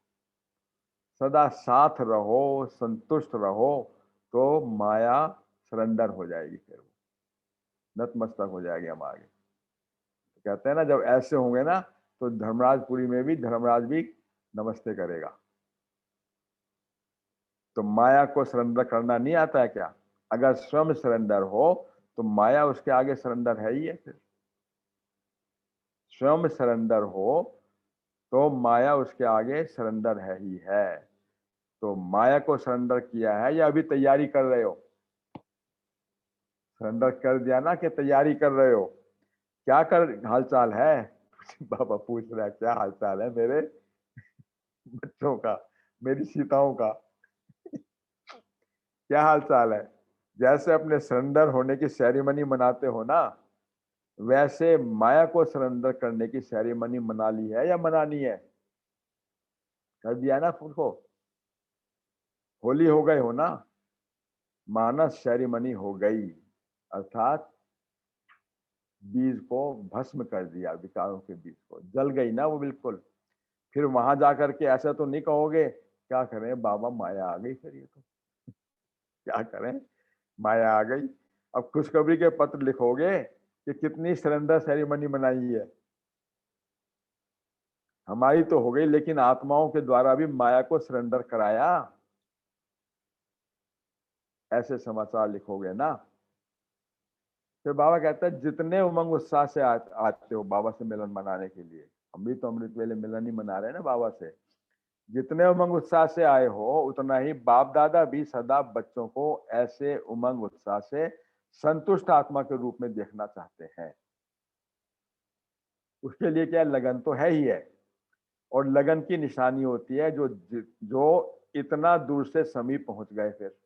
सदा साथ रहो, संतुष्ट रहो तो माया सरेंडर हो जाएगी, फिर वो नतमस्तक हो जाएगी हम आगे। तो कहते हैं ना जब ऐसे होंगे ना तो धर्मराजपुरी में भी धर्मराज भी नमस्ते करेगा। तो माया को सरेंडर करना नहीं आता है क्या, अगर स्वयं सरेंडर हो तो माया उसके आगे सरेंडर है ही है। फिर स्वयं सरेंडर हो तो माया उसके आगे सरेंडर है ही है। तो माया को सरेंडर किया है या अभी तैयारी कर रहे हो, सरेंडर कर दिया ना कि तैयारी कर रहे हो, क्या कर हालचाल है बाबा पूछ रहा है क्या हालचाल है मेरे बच्चों का, मेरी सीताओं का क्या हालचाल है। जैसे अपने सरेंडर होने की सेरेमनी मनाते हो ना, वैसे माया को सरेंडर करने की सेरेमनी मना ली है या मनानी है? कर दिया ना उनको, होली हो गए हो ना, मानस सेरेमनी हो गई, अर्थात बीज को भस्म कर दिया, विकारों के बीज को जल गई ना वो बिल्कुल। फिर वहां जाकर के ऐसा तो नहीं कहोगे क्या करें बाबा माया आ गई, फिर ये तो क्या करें, माया आ गई। अब खुशखबरी के पत्र लिखोगे कि कितनी सरेंडर सेरेमनी मनाई है, हमारी तो हो गई, लेकिन आत्माओं के द्वारा भी माया को सरेंडर कराया, ऐसे समाचार लिखोगे ना। फिर बाबा कहता है जितने उमंग उत्साह से आते हो बाबा से मिलन मनाने के लिए, हम भी तो अमृत वेले मिलन ही मना रहे हैं ना बाबा से, जितने उमंग उत्साह से आए हो उतना ही बाप दादा भी सदा बच्चों को ऐसे उमंग उत्साह से संतुष्ट आत्मा के रूप में देखना चाहते हैं। उसके लिए क्या लगन तो है ही है, और लगन की निशानी होती है जो इतना दूर से समीप पहुंच गए, फिर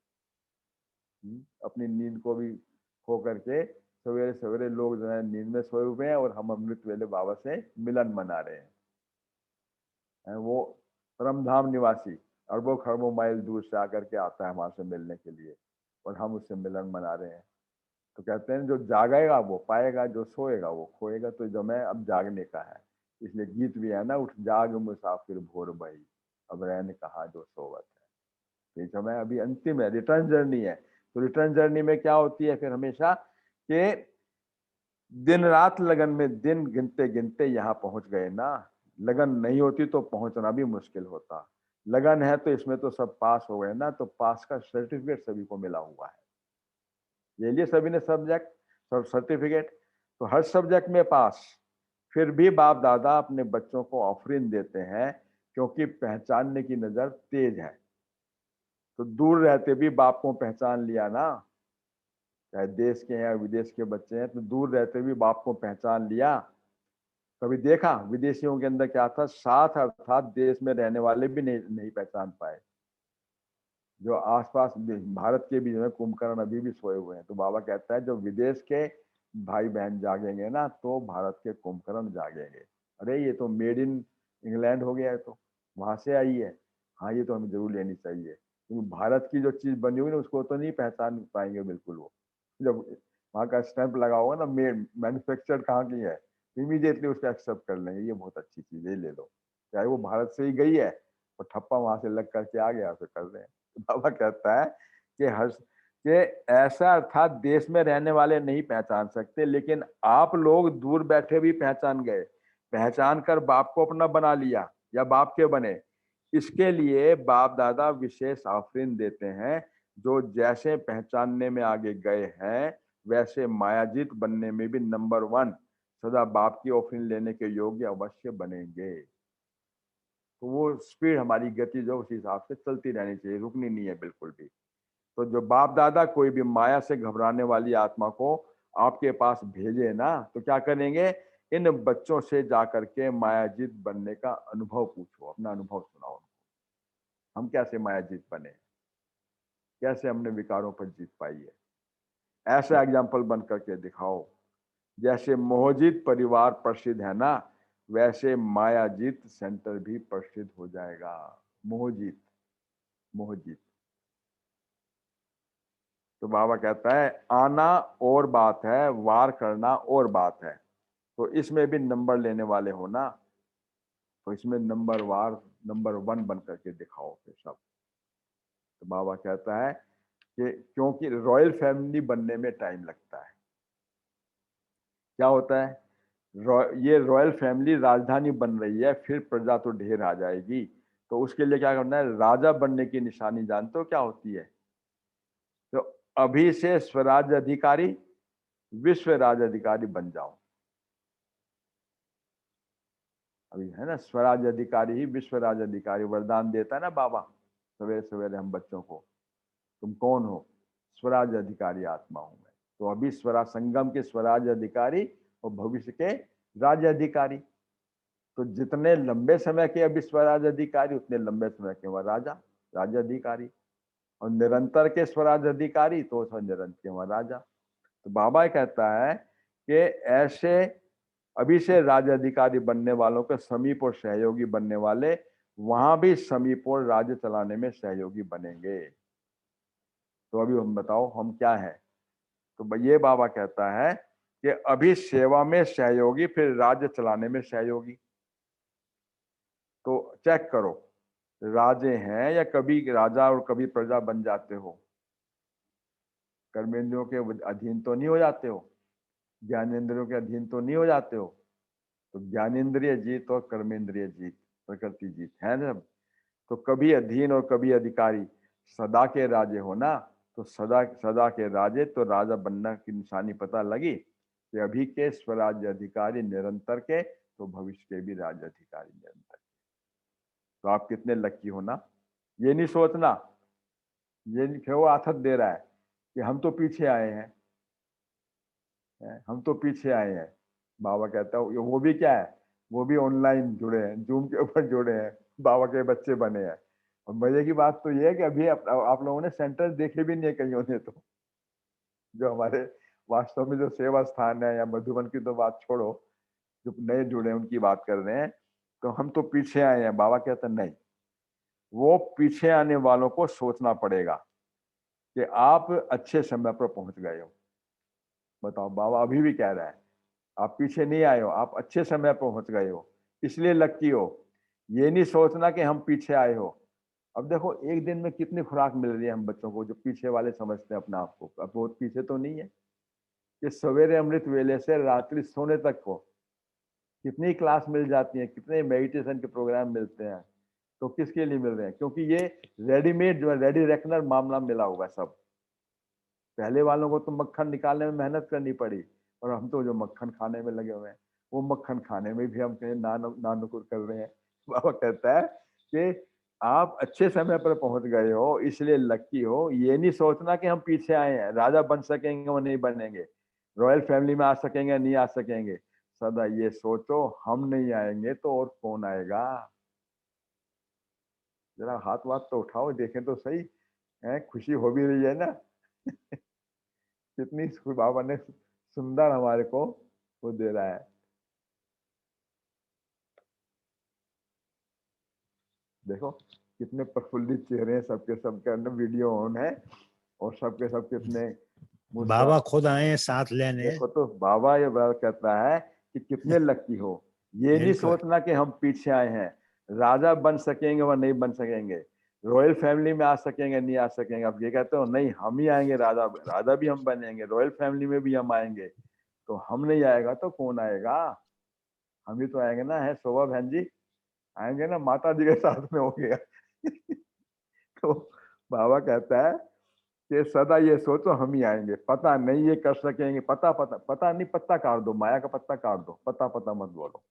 अपनी नींद को भी खो करके सवेरे सवेरे लोग जो है नींद में सोए हुए हैं और हम अमृत वेले बाबा से मिलन मना रहे हैं। वो परमधाम निवासी अरबों खरबों माइल दूर से आकर के आता है हमारे से मिलने के लिए, और हम उससे मिलन मना रहे हैं। तो कहते हैं जो जागेगा वो पाएगा, जो सोएगा वो खोएगा। तो जो मैं अब जागने का है, इसलिए गीत भी है ना, उठ जाग मुसाफिर भोर भई, अब रैन कहाँ जो सोवत है। ये समय अभी अंतिम है, रिटर्न जर्नी है। तो रिटर्न जर्नी में क्या होती है फिर हमेशा कि दिन रात लगन में, दिन गिनते गिनते यहाँ पहुंच गए ना। लगन नहीं होती तो पहुंचना भी मुश्किल होता, लगन है तो इसमें तो सब पास हो गए ना, तो पास का सर्टिफिकेट सभी को मिला हुआ है। ले लिए सभी ने सब्जेक्ट, सब सर्टिफिकेट, तो हर सब्जेक्ट में पास। फिर भी बाप दादा अपने बच्चों को ऑफरिंग देते हैं, क्योंकि पहचानने की नजर तेज है। तो दूर रहते भी बाप को पहचान लिया ना, चाहे देश के हैं या विदेश के बच्चे हैं, तो दूर रहते भी बाप को पहचान लिया। कभी देखा विदेशियों के अंदर क्या था, साथ अर्थात देश में रहने वाले भी नहीं पहचान पाए। जो आसपास भारत के भी जो है कुंभकर्ण अभी भी सोए हुए हैं। तो बाबा कहता है जो विदेश के भाई बहन जागेंगे ना, तो भारत के कुंभकर्ण जागेंगे। अरे ये तो मेड इन इंग्लैंड हो गया है, तो वहां से आई है। हाँ ये तो हमें जरूर लेनी चाहिए, क्योंकि भारत की जो चीज बनी हुई ना उसको तो नहीं पहचान पाएंगे बिल्कुल। वो जब वहाँ का स्टैंप लगा होगा ना, मेड मैन्युफैक्चर्ड कहाँ की है, इमीडिएटली उसको एक्सेप्ट कर लेंगे, ये बहुत अच्छी चीज है, ले लो। चाहे वो भारत से ही गई है और ठप्पा वहां से लग करके आ गया, फिर कर रहे हैं। बाबा कहता है कि हर कि ऐसा अर्थात देश में रहने वाले नहीं पहचान सकते, लेकिन आप लोग दूर बैठे भी पहचान गए, पहचान कर बाप को अपना बना लिया या बाप के बने। इसके लिए बाप दादा विशेष ऑफरिंग देते हैं। जो जैसे पहचानने में आगे गए हैं, वैसे मायाजीत बनने में भी नंबर 1 सदा बाप की ऑफरिंग लेने के योग्य अवश्य बनेंगे। तो वो स्पीड हमारी गति जो उस हिसाब से चलती रहनी चाहिए, रुकनी नहीं है बिल्कुल भी। तो जो बाप दादा कोई भी माया से घबराने वाली आत्मा को आपके पास भेजे ना, तो क्या करेंगे, इन बच्चों से जाकर के मायाजीत बनने का अनुभव पूछो, अपना अनुभव सुनाओ। हम कैसे मायाजीत बने, कैसे हमने विकारों पर जीत पाई है, ऐसा एग्जाम्पल बन करके दिखाओ। जैसे मोहजीत परिवार प्रसिद्ध है ना, वैसे मायाजीत सेंटर भी प्रसिद्ध हो जाएगा। मोहजीत, मोहजीत। तो बाबा कहता है आना और बात है, वार करना और बात है। तो इसमें भी नंबर लेने वाले हो ना, तो इसमें नंबर वार नंबर 1 बन करके दिखाओ फिर सब। तो बाबा कहता है कि क्योंकि रॉयल फैमिली बनने में टाइम लगता है। क्या होता है, ये रॉयल फैमिली राजधानी बन रही है, फिर प्रजा तो ढेर आ जाएगी। तो उसके लिए क्या करना है, राजा बनने की निशानी जानते हो क्या होती है? तो अभी से स्वराज अधिकारी, विश्व राज अधिकारी बन जाओ। अभी है ना, स्वराज अधिकारी ही विश्व राज अधिकारी वरदान देता है ना बाबा सवेरे सवेरे हम बच्चों को। तुम कौन हो? स्वराज अधिकारी आत्मा हूं मैं। तो अभी स्वराज संगम के स्वराज अधिकारी और भविष्य के राज्य अधिकारी। तो जितने लंबे समय के अभी स्वराज अधिकारी, उतने लंबे समय के वह राजा, राज्य अधिकारी। और निरंतर के स्वराज अधिकारी तो निरंतर के वहां राजा। तो बाबा कहता है कि ऐसे अभी से राज्य अधिकारी बनने वालों के समीप और सहयोगी बनने वाले वहां भी समीप और राज्य चलाने में सहयोगी बनेंगे। तो अभी हम बताओ हम क्या है। तो ये बाबा कहता है कि अभी सेवा में सहयोगी, फिर राज्य चलाने में सहयोगी। तो चेक करो, राजे हैं या कभी राजा और कभी प्रजा बन जाते हो? कर्मेंद्रियों के अधीन तो नहीं हो जाते हो, ज्ञानेंद्रियों के अधीन तो नहीं हो जाते हो। तो ज्ञानेंद्रिय जीत और कर्मेंद्रिय जीत, प्रकृति जीत है ना। तो कभी अधीन और कभी अधिकारी, सदा के राजे हो ना। तो सदा सदा के राजे, तो राजा बनना की निशानी पता लगी कि अभी के स्वराज्य अधिकारी निरंतर के, तो भविष्य के भी राज्य अधिकारी निरंतर। तो आप कितने लकी हो ना। ये नहीं सोचना, ये नहीं वो आथत दे रहा है कि हम तो पीछे आए हैं, हम तो पीछे आए हैं। बाबा कहता है वो भी क्या है, वो भी ऑनलाइन जुड़े हैं, जूम के ऊपर जुड़े हैं, बाबा के बच्चे बने हैं। और मजे की बात तो ये है कि अभी आप लोगों ने सेंटर देखे भी नहीं है कहीं ने। तो जो हमारे वास्तव में जो सेवा स्थान है, या मधुबन की तो बात छोड़ो, जो नए जुड़े हैं उनकी बात कर रहे हैं। तो हम तो पीछे आए हैं, बाबा कहते हैं नहीं, वो पीछे आने वालों को सोचना पड़ेगा कि आप अच्छे समय पर पहुंच गए हो। बताओ, बाबा अभी भी कह रहा है आप पीछे नहीं आए हो, आप अच्छे समय पर पहुंच गए हो, इसलिए लकी हो। ये नहीं सोचना कि हम पीछे आए हो। अब देखो एक दिन में कितनी खुराक मिल रही है हम बच्चों को, जो पीछे वाले समझते हैं अपने आप को। अब बहुत पीछे तो नहीं है कि सवेरे अमृत वेले से रात्रि सोने तक को कितनी क्लास मिल जाती है, कितने मेडिटेशन के प्रोग्राम मिलते हैं। तो किसके लिए मिल रहे हैं? क्योंकि ये रेडीमेड जो है, रेडी रेकनर मामला मिला हुआ है सब। पहले वालों को तो मक्खन निकालने में मेहनत करनी पड़ी, और हम तो जो मक्खन खाने में लगे हुए हैं, वो मक्खन खाने में भी हम कहीं नानुकुर कर रहे हैं। बाबा कहता है कि आप अच्छे समय पर पहुंच गए हो, इसलिए लकी हो। ये नहीं सोचना कि हम पीछे आए हैं, राजा बन सकेंगे वो नहीं बनेंगे, रॉयल फैमिली में आ सकेंगे नहीं आ सकेंगे। सदा ये सोचो हम नहीं आएंगे तो और कौन आएगा। जरा हाथ वाथ तो उठाओ, देखें तो सही है, खुशी हो भी रही है ना। कितनी बाबा ने सुंदर हमारे को वो दे रहा है। देखो कितने प्रफुल्लित चेहरे हैं सबके, सबके अंदर वीडियो ऑन है, और सबके सब कितने बाबा खुद आए हैं साथ लेने। देखो तो बाबा ये बात कहता है कि कितने लकी हो। ये नहीं सोचना कि हम पीछे आए हैं, राजा बन सकेंगे व नहीं बन सकेंगे, रॉयल फैमिली में आ सकेंगे नहीं आ सकेंगे। अब ये कहते हो नहीं हम ही आएंगे, राजा राजा भी हम बनेंगे, रॉयल फैमिली में भी हम आएंगे। तो हम नहीं आएगा तो कौन आएगा? हम ही तो आएंगे ना, है शोभा बहन जी आएंगे ना, माता जी के साथ में हो गया। तो बाबा कहता है कि सदा ये सोचो हम ही आएंगे, पता नहीं ये कर सकेंगे, पता नहीं, पत्ता काट दो, माया का पत्ता काट दो, पता मत बोलो।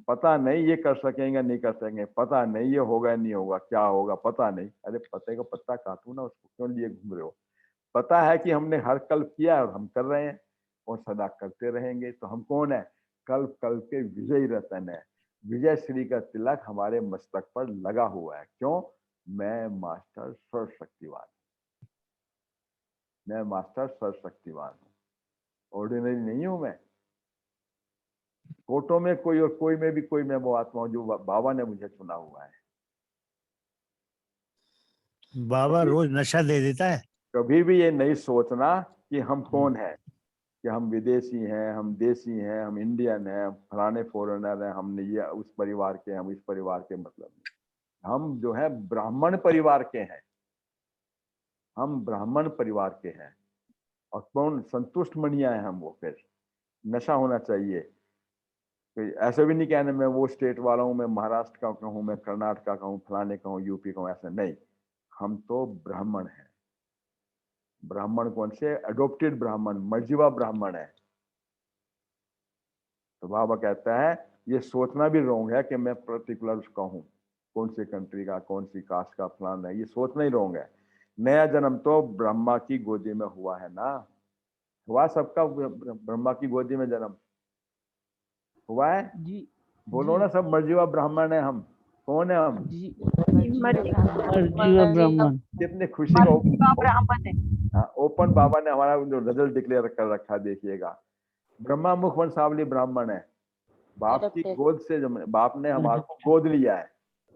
पता नहीं ये कर सकेंगे नहीं कर सकेंगे, पता नहीं ये होगा नहीं होगा, क्या होगा पता नहीं। अरे पते का पत्ता काटू ना, उसको क्यों लिए घूम रहे हो? पता है कि हमने हर कल्प किया और हम कर रहे हैं और सदा करते रहेंगे। तो हम कौन है? कल्प कल्प के विजयी रतन है। विजय श्री का तिलक हमारे मस्तक पर लगा हुआ है। क्यों? मैं मास्टर सर्वशक्तिवान, मैं मास्टर सर्वशक्तिवान हूँ, ऑर्डिनरी नहीं हूं मैं। फोटो में कोई और कोई में भी कोई मैं वो आत्मा हूं जो बाबा ने मुझे चुना हुआ है। बाबा रोज नशा दे देता है। कभी भी ये नहीं सोचना कि हम कौन है, कि हम विदेशी हैं, हम देशी हैं, हम इंडियन हैं, हम फलाने फॉरेनर हैं, हमने ये उस परिवार के, हम इस परिवार के, मतलब नहीं। हम जो है ब्राह्मण परिवार के हैं, हम ब्राह्मण परिवार के हैं। और कौन संतुष्ट मणिया है हम वो। फिर नशा होना चाहिए, तो ऐसे भी नहीं कहना मैं वो स्टेट वाला हूँ, मैं महाराष्ट्र का हूँ, मैं कर्नाटका का हूँ, फलाने का हूँ, यूपी का हूँ, ऐसा नहीं। हम तो ब्राह्मण हैं। ब्राह्मण कौन से? एडोप्टेड ब्राह्मण, मर्जीवा ब्राह्मण है। तो बाबा कहता है ये सोचना भी रोंग है कि मैं पर्टिकुलर उसका हूँ, कौन सी कंट्री का, कौन सी कास्ट का, फलाना है, ये सोचना ही रोंग है। नया जन्म तो ब्रह्मा की गोदी में हुआ है ना, हुआ सबका ब्रह्मा की गोदी में जन्म हुआ है। जी बोलो ना, सब मर्जीवा ब्राह्मण है हम। कौन है हम? जी मर्जीवा ब्राह्मण। कितनी खुशी का ब्राह्मण है। हाँ, ओपन बाबा ने हमारा जो रिजल्ट डिक्लेयर कर रखा है, देखिएगा। ब्रह्मा मुख वंशावली ब्राह्मण है, बाप की गोद से बाप ने हमारे को गोद लिया है,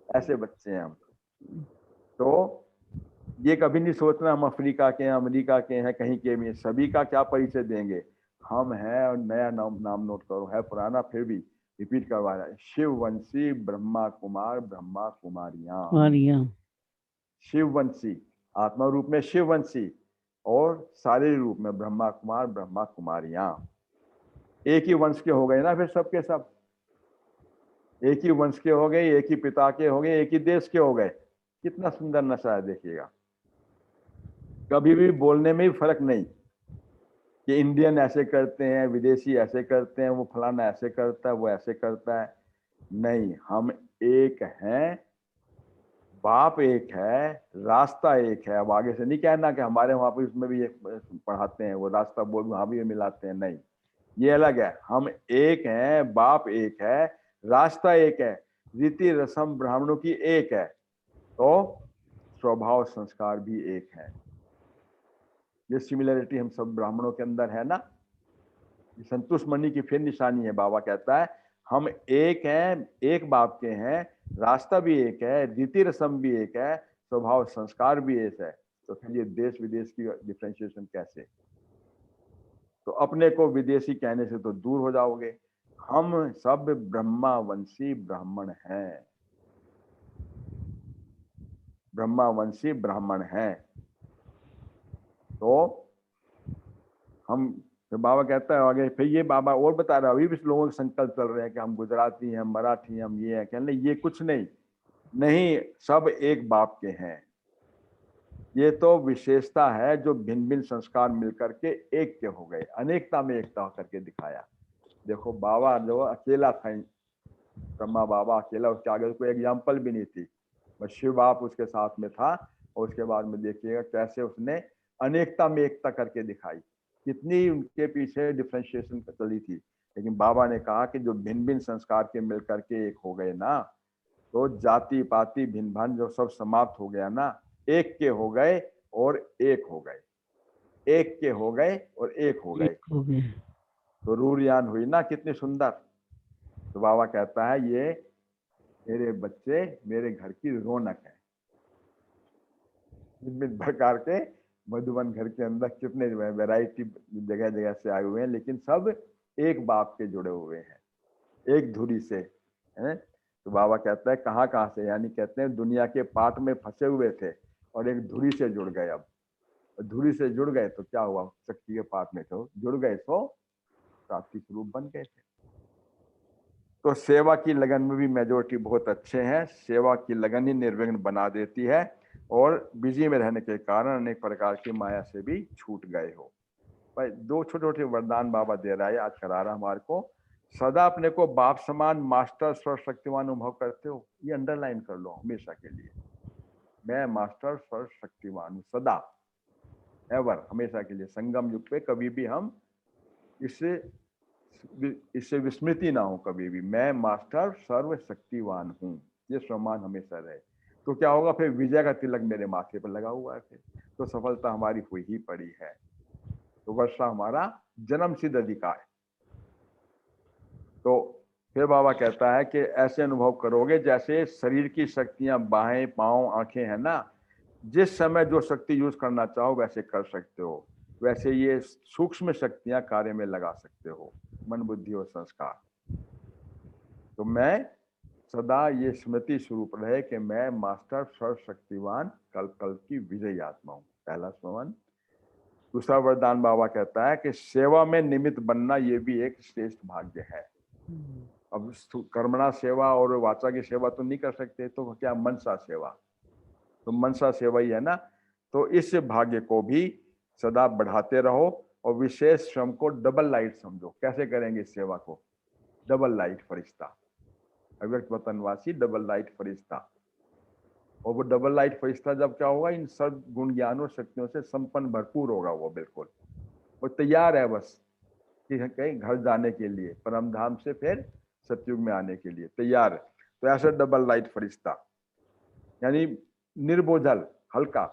ऐसे बच्चे हैं हम। तो ये कभी नहीं सोचना हम अफ्रीका के हैं, अमेरिका के हैं, कहीं के भी हैं। सभी का क्या परिचय देंगे, हम हैं। और नया नाम नोट करो, है पुराना फिर भी रिपीट करवा रहा है, शिववंशी ब्रह्मा कुमार ब्रह्मा कुमारियां। शिववंशी आत्मा रूप में शिववंशी और शारीरिक रूप में ब्रह्मा कुमार ब्रह्मा कुमारियां। एक ही वंश के हो गए ना फिर सबके सब, एक ही वंश के हो गए, एक ही पिता के हो गए, एक ही देश के हो गए। कितना सुंदर नशा है, देखिएगा। कभी भी बोलने में भी फर्क नहीं कि इंडियन ऐसे करते हैं, विदेशी ऐसे करते हैं, वो फलाना ऐसे करता है, वो ऐसे करता है। नहीं, हम एक हैं, बाप एक है, रास्ता एक है। अब आगे से नहीं कहना कि हमारे वहां पर उसमें भी एक पढ़ाते हैं, वो रास्ता बोल वहां भी मिलाते हैं, नहीं, ये अलग है। हम एक हैं, बाप एक है, रास्ता एक है, रीति रस्म ब्राह्मणों की एक है, तो स्वभाव संस्कार भी एक है। ये सिमिलरिटी हम सब ब्राह्मणों के अंदर है ना। संतुष्ट मणि की फिर निशानी है। बाबा कहता है हम एक हैं, एक बाप के हैं, रास्ता भी एक है, रीति रस्म भी एक है, स्वभाव संस्कार भी एक है। तो फिर ये देश विदेश की डिफरेंशिएशन कैसे? तो अपने को विदेशी कहने से तो दूर हो जाओगे। हम सब ब्रह्मावंशी ब्राह्मण हैं, ब्रह्मावंशी ब्राह्मण हैं। तो हम, तो बाबा कहता है आगे, फिर ये बाबा और बता रहा है, अभी भी लोगों के संकल्प चल रहे हैं कि हम गुजराती हैं, मराठी हैं, हम ये हैं। कहने ये कुछ नहीं, नहीं, सब एक बाप के हैं। ये तो विशेषता है जो भिन्न भिन्न संस्कार मिलकर के एक के हो गए, अनेकता में एकता करके दिखाया। देखो बाबा जो अकेला था, ब्रह्मा बाबा अकेला, उसके आगे कोई एग्जाम्पल भी नहीं थी, बस शिव बाप उसके साथ में था। और उसके बाद में देखिएगा कैसे उसने अनेकता में एकता करके दिखाई, कितनी उनके पीछे डिफरेंशिएशन चली थी। लेकिन बाबा ने कहा कि जो भिन्न भिन्न संस्कार के मिलकर के एक हो गए ना, तो जाति पाति भिन्न भान जो सब समाप्त हो गया ना, एक के हो गए और एक हो गए, एक के हो गए और एक हो गए। तो रूरयान हुई ना, कितनी सुंदर। तो बाबा कहता है ये मेरे बच्चे मेरे घर की रौनक है। विभिन्न प्रकार के मधुबन घर के अंदर कितने वैरायटी जगह जगह से आए हुए हैं, लेकिन सब एक बाप के जुड़े हुए हैं, एक धुरी से है। तो बाबा कहता है कहाँ कहाँ से, यानी कहते हैं दुनिया के पाट में फंसे हुए थे और एक धुरी से जुड़ गए। अब धुरी से जुड़ गए तो क्या हुआ, शक्ति के पाट में तो जुड़ गए, तो प्राप्ति स्वरूप बन गए थे। तो सेवा की लगन में भी मेजोरिटी बहुत अच्छे हैं। सेवा की लगन ही निर्विघ्न बना देती है, और बिजी में रहने के कारण अनेक प्रकार की माया से भी छूट गए हो। भाई दो छोटे छोटे वरदान बाबा दे रहा है, आज करा रहा हमारे को। सदा अपने को बाप समान मास्टर सर्वशक्तिमान अनुभव करते हो, ये अंडरलाइन कर लो हमेशा के लिए। मैं मास्टर सर्वशक्तिमान हूँ, सदा, एवर, हमेशा के लिए। संगम युग पे कभी भी हम इससे विस्मृति ना हो कभी भी। मैं मास्टर सर्वशक्तिवान हूँ, ये सम्मान हमेशा रहे। तो क्या होगा फिर, विजय का तिलक मेरे माथे पर लगा हुआ है, फिर तो सफलता हमारी हुई ही पड़ी है। तो वर्षा हमारा जन्म सिद्ध अधिकार है। तो फिर बाबा कहता है कि ऐसे अनुभव करोगे जैसे शरीर की शक्तियां, बाहें पांव आंखें है ना, जिस समय जो शक्ति यूज करना चाहो वैसे कर सकते हो। वैसे ये सूक्ष्म शक्तियां कार्य में लगा सकते हो, मन बुद्धि और संस्कार। तो मैं सदा ये स्मृति स्वरूप रहे कि मैं मास्टर सर्वशक्तिवान कल कल की विजयी आत्मा हूँ, पहला स्मरण। दूसरा वरदान बाबा कहता है कि सेवा में निमित्त बनना ये भी एक श्रेष्ठ भाग्य है। अब कर्मणा सेवा और वाचा की सेवा तो नहीं कर सकते, तो क्या मनसा सेवा, तो मनसा सेवा ही है ना। तो इस भाग्य को भी सदा बढ़ाते रहो, और विशेष श्रम को डबल लाइट समझो। कैसे करेंगे इस सेवा को? डबल लाइट फरिश्ता, अव्यक्त वतनवासी डबल लाइट फरिश्ता। और वो डबल लाइट फरिश्ता जब क्या होगा, इन सब गुण ज्ञान और शक्तियों से संपन्न भरपूर होगा वो, बिल्कुल वो तैयार है बस कि कहीं घर जाने के लिए, परम धाम से फिर सतयुग में आने के लिए तैयार है। तो ऐसा डबल लाइट फरिश्ता, यानी निर्बोझल, हल्का।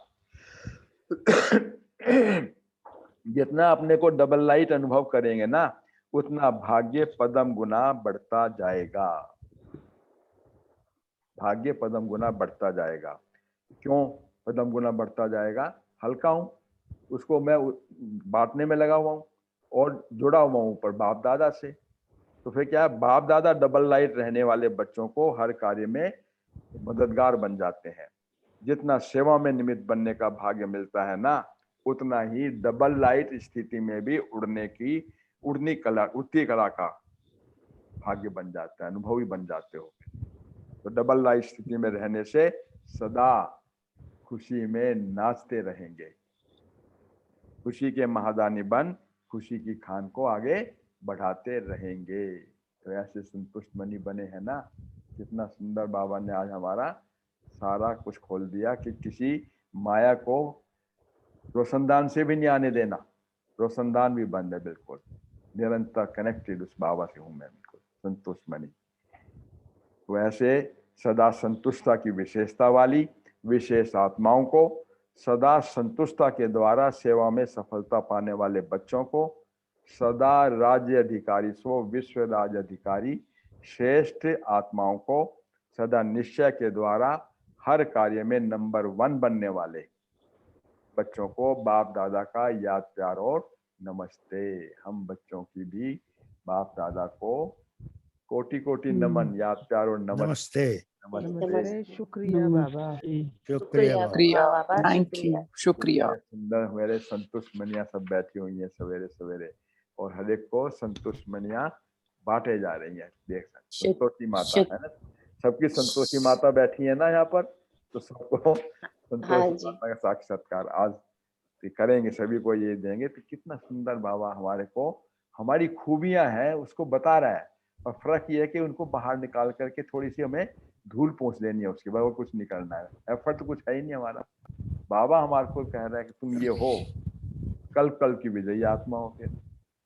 जितना अपने को डबल लाइट अनुभव करेंगे ना, उतना भाग्य पदम गुना बढ़ता जाएगा। भाग्य पदम गुना बढ़ता जाएगा। क्यों पदम गुना बढ़ता जाएगा? हल्का हूं, उसको मैं बांटने में लगा हुआ हूं और जुड़ा हुआ हूं ऊपर बाप दादा से। तो फिर क्या है, बाप दादा डबल लाइट रहने वाले बच्चों को हर कार्य में मददगार बन जाते हैं। जितना सेवा में निमित्त बनने का भाग्य मिलता है ना, उतना ही डबल लाइट स्थिति में भी उड़ती कला का भाग्य बन जाता है, अनुभवी बन जाते हो। तो डबल लाइट स्थिति में रहने से सदा खुशी में नाचते रहेंगे। खुशी के महादानी बन खुशी की खान को आगे बढ़ाते रहेंगे। तो ऐसे संतुष्ट मनी बने हैं ना। कितना सुंदर बाबा ने आज हमारा सारा कुछ खोल दिया कि किसी माया को रोशनदान से भी नहीं आने देना। रोशनदान भी बंद है बिल्कुल। निरंतर कनेक्टेड उस बाबा से हूं मैं, बिल्कुल संतुष्ट मनी। तो ऐसे सदा संतुष्टता की विशेषता वाली विशेष आत्माओं को, सदा संतुष्टता के द्वारा सेवा में सफलता पाने वाले बच्चों को, सदा राज्य अधिकारी सो विश्व राज्य अधिकारी श्रेष्ठ आत्माओं को, सदा निश्चय के द्वारा हर कार्य में नंबर 1 बनने वाले बच्चों को बाप दादा का याद प्यार और नमस्ते। हम बच्चों की भी बाप दादा को कोटि कोटि नमन, याद प्यार और नमस्ते। नमस्ते, शुक्रिया बाबा। शुक्रिया बाबा। थैंक यू, शुक्रिया। सुंदर मेरे संतुष्ट मनिया सब बैठी हुई हैं सवेरे सवेरे, और हर एक को संतुष्ट मनिया बांटे जा रही हैं। देख सकते संतोषी माता है ना, सबकी संतोषी माता बैठी है ना यहाँ पर, तो सबको संतोषी माता का साक्षात्कार आज करेंगे, सभी को ये देंगे। तो कितना सुंदर बाबा हमारे को हमारी खूबियां हैं उसको बता रहा है, और फर्क ये है कि उनको बाहर निकाल करके थोड़ी सी हमें धूल पोंछ देनी है, उसके बाद और कुछ नहीं करना है। एफर्ट तो कुछ है ही नहीं हमारा। बाबा हमारे को कह रहा है कि तुम ये हो, कल कल की विजयी आत्मा हो, फिर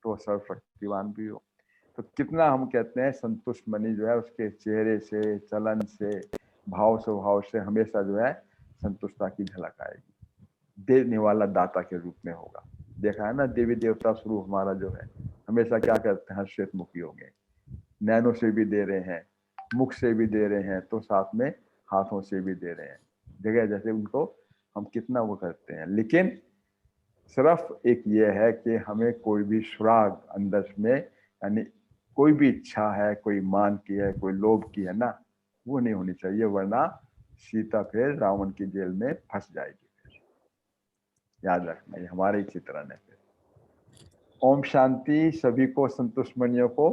तो सर्वशक्तिवान भी हो। तो कितना हम कहते हैं संतुष्ट मनी जो है उसके चेहरे से, चलन से, भाव स्वभाव से हमेशा जो है संतुष्टता की झलक आएगी। देने वाला दाता के रूप में होगा। देखा है ना, देवी देवता स्वरूप हमारा जो है हमेशा क्या करते हैं, श्वेत मुखी होंगे, नैनों से भी दे रहे हैं, मुख से भी दे रहे हैं, तो साथ में हाथों से भी दे रहे हैं। जगह जैसे उनको हम कितना वो करते हैं। लेकिन सिर्फ एक ये है कि हमें कोई भी सुराग अंदर में, यानी कोई भी इच्छा है, कोई मान की है, कोई लोभ की है ना, वो नहीं होनी चाहिए, वरना सीता फिर रावण की जेल में फंस जाएगी। याद रखना, ये हमारे ही चित्रण है। ओम शांति। सभी को संतुष्ट मनियों को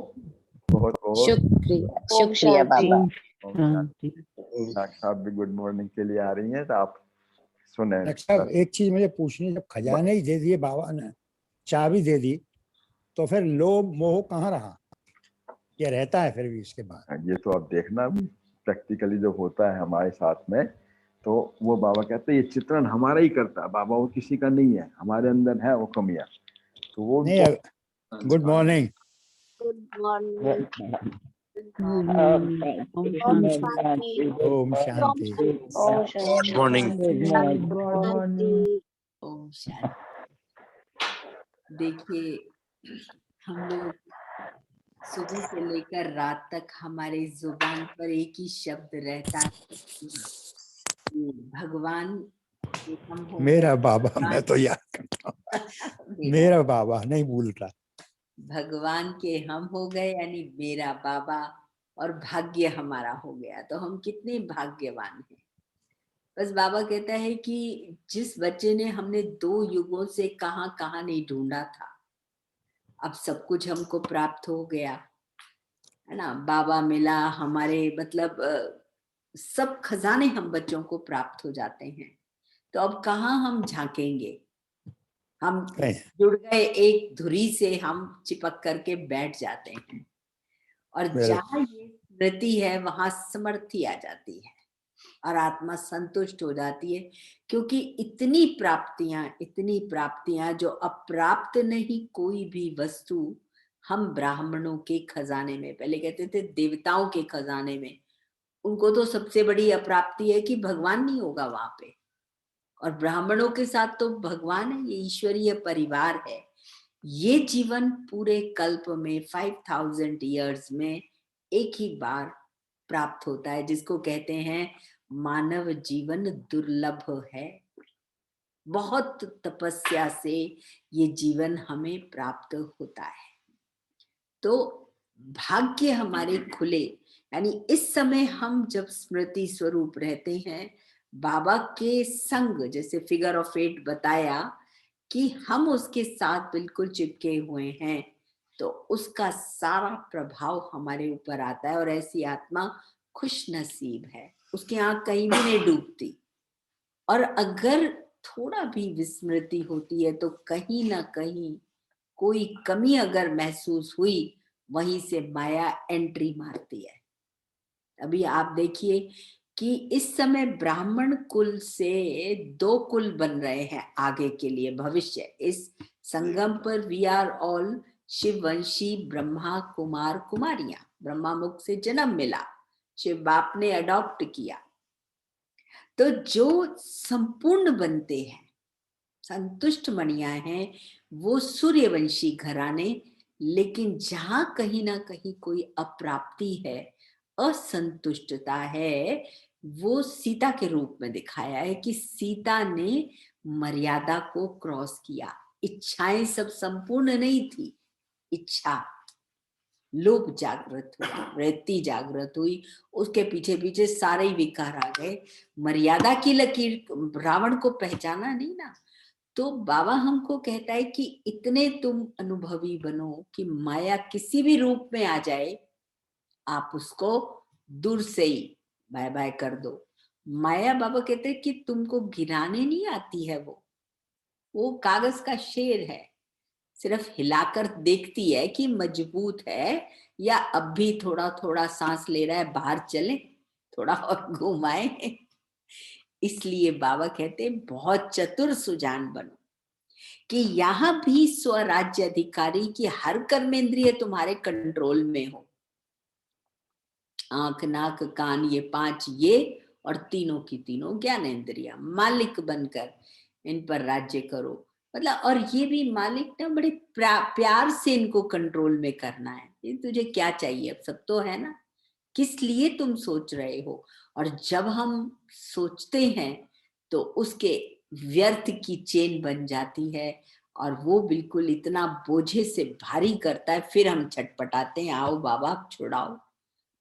बहुत बहुत शुक्रिया बाबा। ओम शांति। डॉक्टर साहब भी गुड मॉर्निंग के लिए आ रही हैं, तो आप सुने। डॉक्टर साहब एक चीज मुझे पूछनी, जब खजाने ही दे दिए बाबा ने, चाबी दे दी, तो फिर लोभ मोह कहाँ रहा? ये रहता है फिर भी इसके बाद? ये तो आप देखना प्रैक्टिकली जो होता है हमारे साथ में, तो वो बाबा कहते हैं ये चित्रण हमारा ही करता है, बाबा वो किसी का नहीं है, हमारे अंदर है वो कमियां। तो वो नहीं, गुड मॉर्निंग। ओम शांति। Good morning. ओम शांति। देखिए, हम लोग सुबह से लेकर रात तक हमारे जुबान पर एक ही शब्द रहता है, भगवान। मेरा बाबा, मैं तो याद करता हूँ, मेरा बाबा नहीं भूलता। भगवान के हम हो गए, यानी मेरा बाबा, और भाग्य हमारा हो गया। तो हम कितने भाग्यवान हैं। बस बाबा कहता है कि जिस बच्चे ने हमने 2 युगों से कहाँ कहाँ नहीं ढूंढा था, अब सब कुछ हमको प्राप्त हो गया है ना। बाबा मिला, हमारे मतलब सब खजाने हम बच्चों को प्राप्त हो जाते हैं। तो अब कहाँ हम झांकेंगे? हम जुड़ गए एक धुरी से, हम चिपक करके बैठ जाते हैं, और जहाँ ये स्मृति है वहां समर्थी आ जाती है और आत्मा संतुष्ट हो जाती है। क्योंकि इतनी प्राप्तियां जो अप्राप्त नहीं कोई भी वस्तु हम ब्राह्मणों के खजाने में, पहले कहते थे देवताओं के खजाने में, उनको तो सबसे बड़ी अप्राप्ति है कि भगवान नहीं होगा वहां पे, और ब्राह्मणों के साथ तो भगवान है, ये ईश्वरीय परिवार है। ये जीवन पूरे कल्प में 5000 ईयर्स में एक ही बार प्राप्त होता है, जिसको कहते हैं मानव जीवन दुर्लभ है। बहुत तपस्या से ये जीवन हमें प्राप्त होता है। तो भाग्य हमारे खुले, यानी इस समय हम जब स्मृति स्वरूप रहते हैं, बाबा के संग, जैसे फिगर ऑफ 8 बताया कि हम उसके साथ बिल्कुल चिपके हुए हैं, तो उसका सारा प्रभाव हमारे ऊपर आता है। और ऐसी आत्मा खुश नसीब है, उसकी आंख कहीं भी नहीं डूबती। और अगर थोड़ा भी विस्मृति होती है तो कहीं ना कहीं कोई कमी अगर महसूस हुई, वहीं से माया एंट्री मारती है। अभी आप देखिए कि इस समय ब्राह्मण कुल से 2 कुल बन रहे हैं आगे के लिए, भविष्य। इस संगम पर वी आर ऑल शिववंशी ब्रह्मा कुमार कुमारियां। ब्रह्मा मुख से जन्म मिला, शिव बाप ने अडॉप्ट किया। तो जो संपूर्ण बनते हैं, संतुष्ट मणियां हैं, वो सूर्यवंशी घराने। लेकिन जहां कहीं ना कहीं कोई अप्राप्ति है, असंतुष्टता है, वो सीता के रूप में दिखाया है कि सीता ने मर्यादा को क्रॉस किया। इच्छाएं सब संपूर्ण नहीं थी, इच्छा, लोभ जागृत हुआ, वृत्ति जागृत हुई, उसके पीछे पीछे सारे ही विकार आ गए। मर्यादा की लकीर रावण को पहचाना नहीं ना। तो बाबा हमको कहता है कि इतने तुम अनुभवी बनो कि माया किसी भी रूप में आ जाए, आप उसको दूर से ही बाय बाय कर दो। माया, बाबा कहते हैं कि तुमको गिराने नहीं आती है, वो कागज का शेर है, सिर्फ हिलाकर देखती है कि मजबूत है या अब भी थोड़ा थोड़ा सांस ले रहा है, बाहर चले, थोड़ा और घुमाए। इसलिए बाबा कहते हैं बहुत चतुर सुजान बनो कि यहाँ भी स्वराज्य अधिकारी की हर कर्मेंद्रिय तुम्हारे कंट्रोल में हो। आंख, नाक, कान, ये 5, ये और तीनों की तीनों ज्ञानेंद्रिया, मालिक बनकर इन पर राज्य करो। मतलब, और ये भी मालिक ना बड़े प्यार से इनको कंट्रोल में करना है। ये तुझे क्या चाहिए, अब सब तो है ना, किस लिए तुम सोच रहे हो। और जब हम सोचते हैं तो उसके व्यर्थ की चेन बन जाती है, और वो बिल्कुल इतना बोझे से भारी करता है। फिर हम छटपटाते हैं, आओ बाबा छुड़ाओ।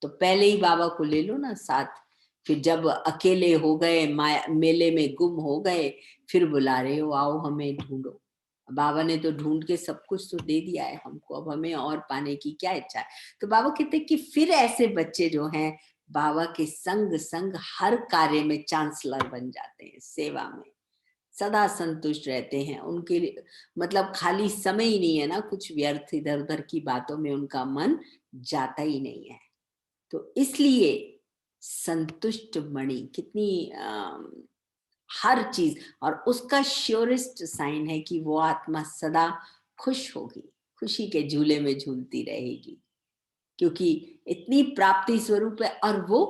तो पहले ही बाबा को ले लो ना साथ। फिर जब अकेले हो गए, मेले में गुम हो गए, फिर बुला रहे हो आओ हमें ढूंढो। बाबा ने तो ढूंढ के सब कुछ तो दे दिया है हमको, अब हमें और पाने की क्या इच्छा है। तो बाबा कहते हैं कि फिर ऐसे बच्चे जो हैं, बाबा के संग संग हर कार्य में चांसलर बन जाते हैं, सेवा में सदा संतुष्ट रहते हैं। उनके लिए मतलब खाली समय ही नहीं है ना, कुछ व्यर्थ इधर उधर की बातों में उनका मन जाता ही नहीं है। तो इसलिए संतुष्ट मणि कितनी हर चीज, और उसका श्योरेस्ट साइन है कि वो आत्मा सदा खुश होगी, खुशी के झूले में झूलती रहेगी, क्योंकि इतनी प्राप्ति स्वरूप है। और वो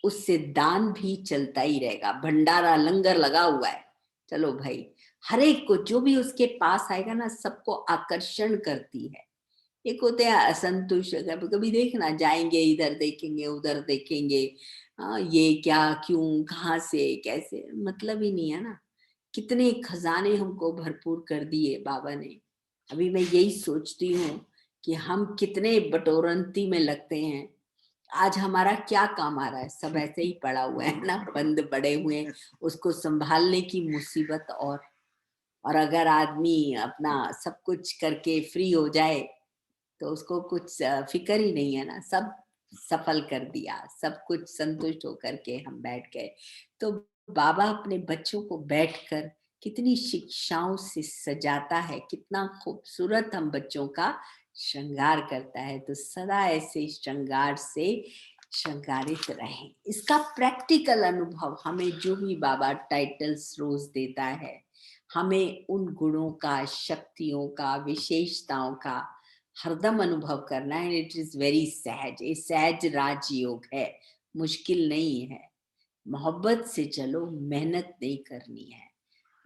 उससे दान भी चलता ही रहेगा, भंडारा लंगर लगा हुआ है। चलो भाई, हर एक को जो भी उसके पास आएगा ना, सबको आकर्षण करती है। एक होते हैं असंतुष्ट, कभी देखना, जाएंगे इधर देखेंगे उधर देखेंगे, ये क्या, क्यों, कहाँ से, कैसे, मतलब ही नहीं है ना। कितने खजाने हमको भरपूर कर दिए बाबा ने। अभी मैं यही सोचती हूँ कि हम कितने बटोरंती में लगते हैं, आज हमारा क्या काम आ रहा है, सब ऐसे ही पड़ा हुआ है ना, बंद पड़े हुए हैं, उसको संभालने की मुसीबत। और अगर आदमी अपना सब कुछ करके फ्री हो जाए तो उसको कुछ फिक्र ही नहीं है ना, सब सफल कर दिया, सब कुछ संतुष्ट होकर के हम बैठ गए। तो बाबा अपने बच्चों को बैठकर कितनी शिक्षाओं से सजाता है, कितना खूबसूरत हम बच्चों का श्रृंगार करता है। तो सदा ऐसे श्रृंगार से श्रृंगारित रहें। इसका प्रैक्टिकल अनुभव हमें जो भी बाबा टाइटल्स रोज देता है, हमें उन गुणों का, शक्तियों का, विशेषताओं का हरदम अनुभव करना है। इट इज वेरी सहज, ये सहज राजयोग है, मुश्किल नहीं है, मोहब्बत से चलो, मेहनत नहीं करनी है।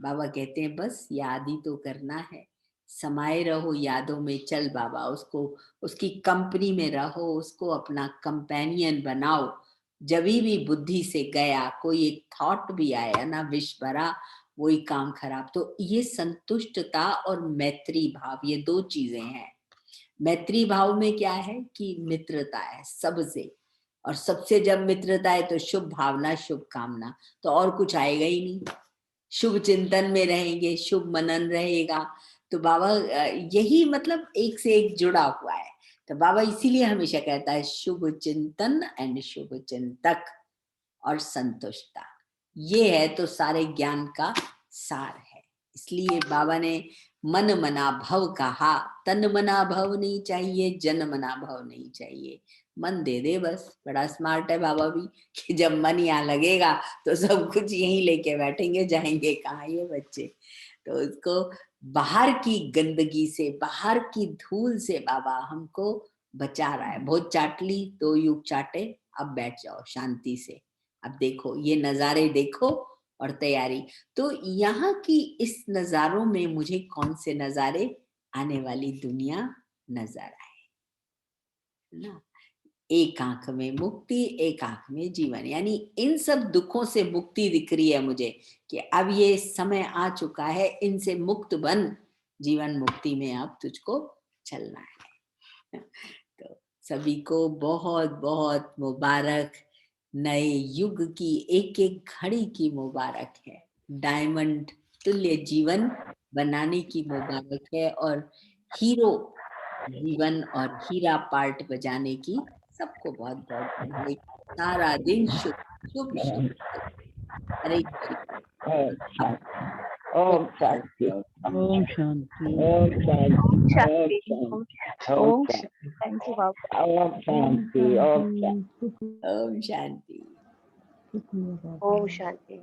बाबा कहते हैं बस याद ही तो करना है, समाये रहो यादों में, चल बाबा उसको, उसकी कंपनी में रहो, उसको अपना कंपेनियन बनाओ। जभी भी बुद्धि से गया कोई एक थॉट भी आया ना, विष भरा वही काम खराब। तो ये संतुष्टता और मैत्री भाव, ये दो चीजें हैं। मैत्री भाव में क्या है कि मित्रता है सबसे, और सबसे जब मित्रता है तो शुभ भावना, शुभ कामना, तो और कुछ आएगा ही नहीं। शुभ चिंतन में रहेंगे, शुभ मनन रहेगा। तो बाबा यही मतलब एक से एक जुड़ा हुआ है। तो बाबा इसीलिए हमेशा कहता है शुभ चिंतन एंड शुभ चिंतक और संतुष्टता, ये है तो सारे ज्ञान का सार है। इसलिए बाबा ने मन मना भव कहा, तन मना भव नहीं चाहिए, जन मना भव नहीं चाहिए, मन दे दे बस। बड़ा स्मार्ट है बाबा भी कि जब मन यहाँ लगेगा तो सब कुछ यहीं लेके बैठेंगे, जाएंगे कहाँ ये बच्चे। तो उसको बाहर की गंदगी से, बाहर की धूल से बाबा हमको बचा रहा है। बहुत चाट ली, 2 युग चाटे, अब बैठ जाओ शांति से, अब देखो ये नजारे देखो और तैयारी। तो यहाँ की इस नजारों में मुझे कौन से नजारे, आने वाली दुनिया नजर आए ना। एक आंख में मुक्ति, एक आंख में जीवन, यानी इन सब दुखों से मुक्ति दिख रही है मुझे कि अब ये समय आ चुका है, इनसे मुक्त बन, जीवन मुक्ति में अब तुझको चलना है। तो सभी को बहुत बहुत मुबारक, नए युग की एक एक घड़ी की मुबारक है, डायमंड तुल्य जीवन बनाने की मुबारक है, और हीरो जीवन और हीरा पार्ट बजाने की सबको बहुत बहुत बधाई। सारा दिन शुभ शुभ शुभ शुभ। हरे कृष्ण। ओम शांति, Om Shanti. ओम शांति, शांति, ओम ओम शांति, थैंक यू बाबा। ओम शांति, ओम शांति। ओम शांति। ओम शांति।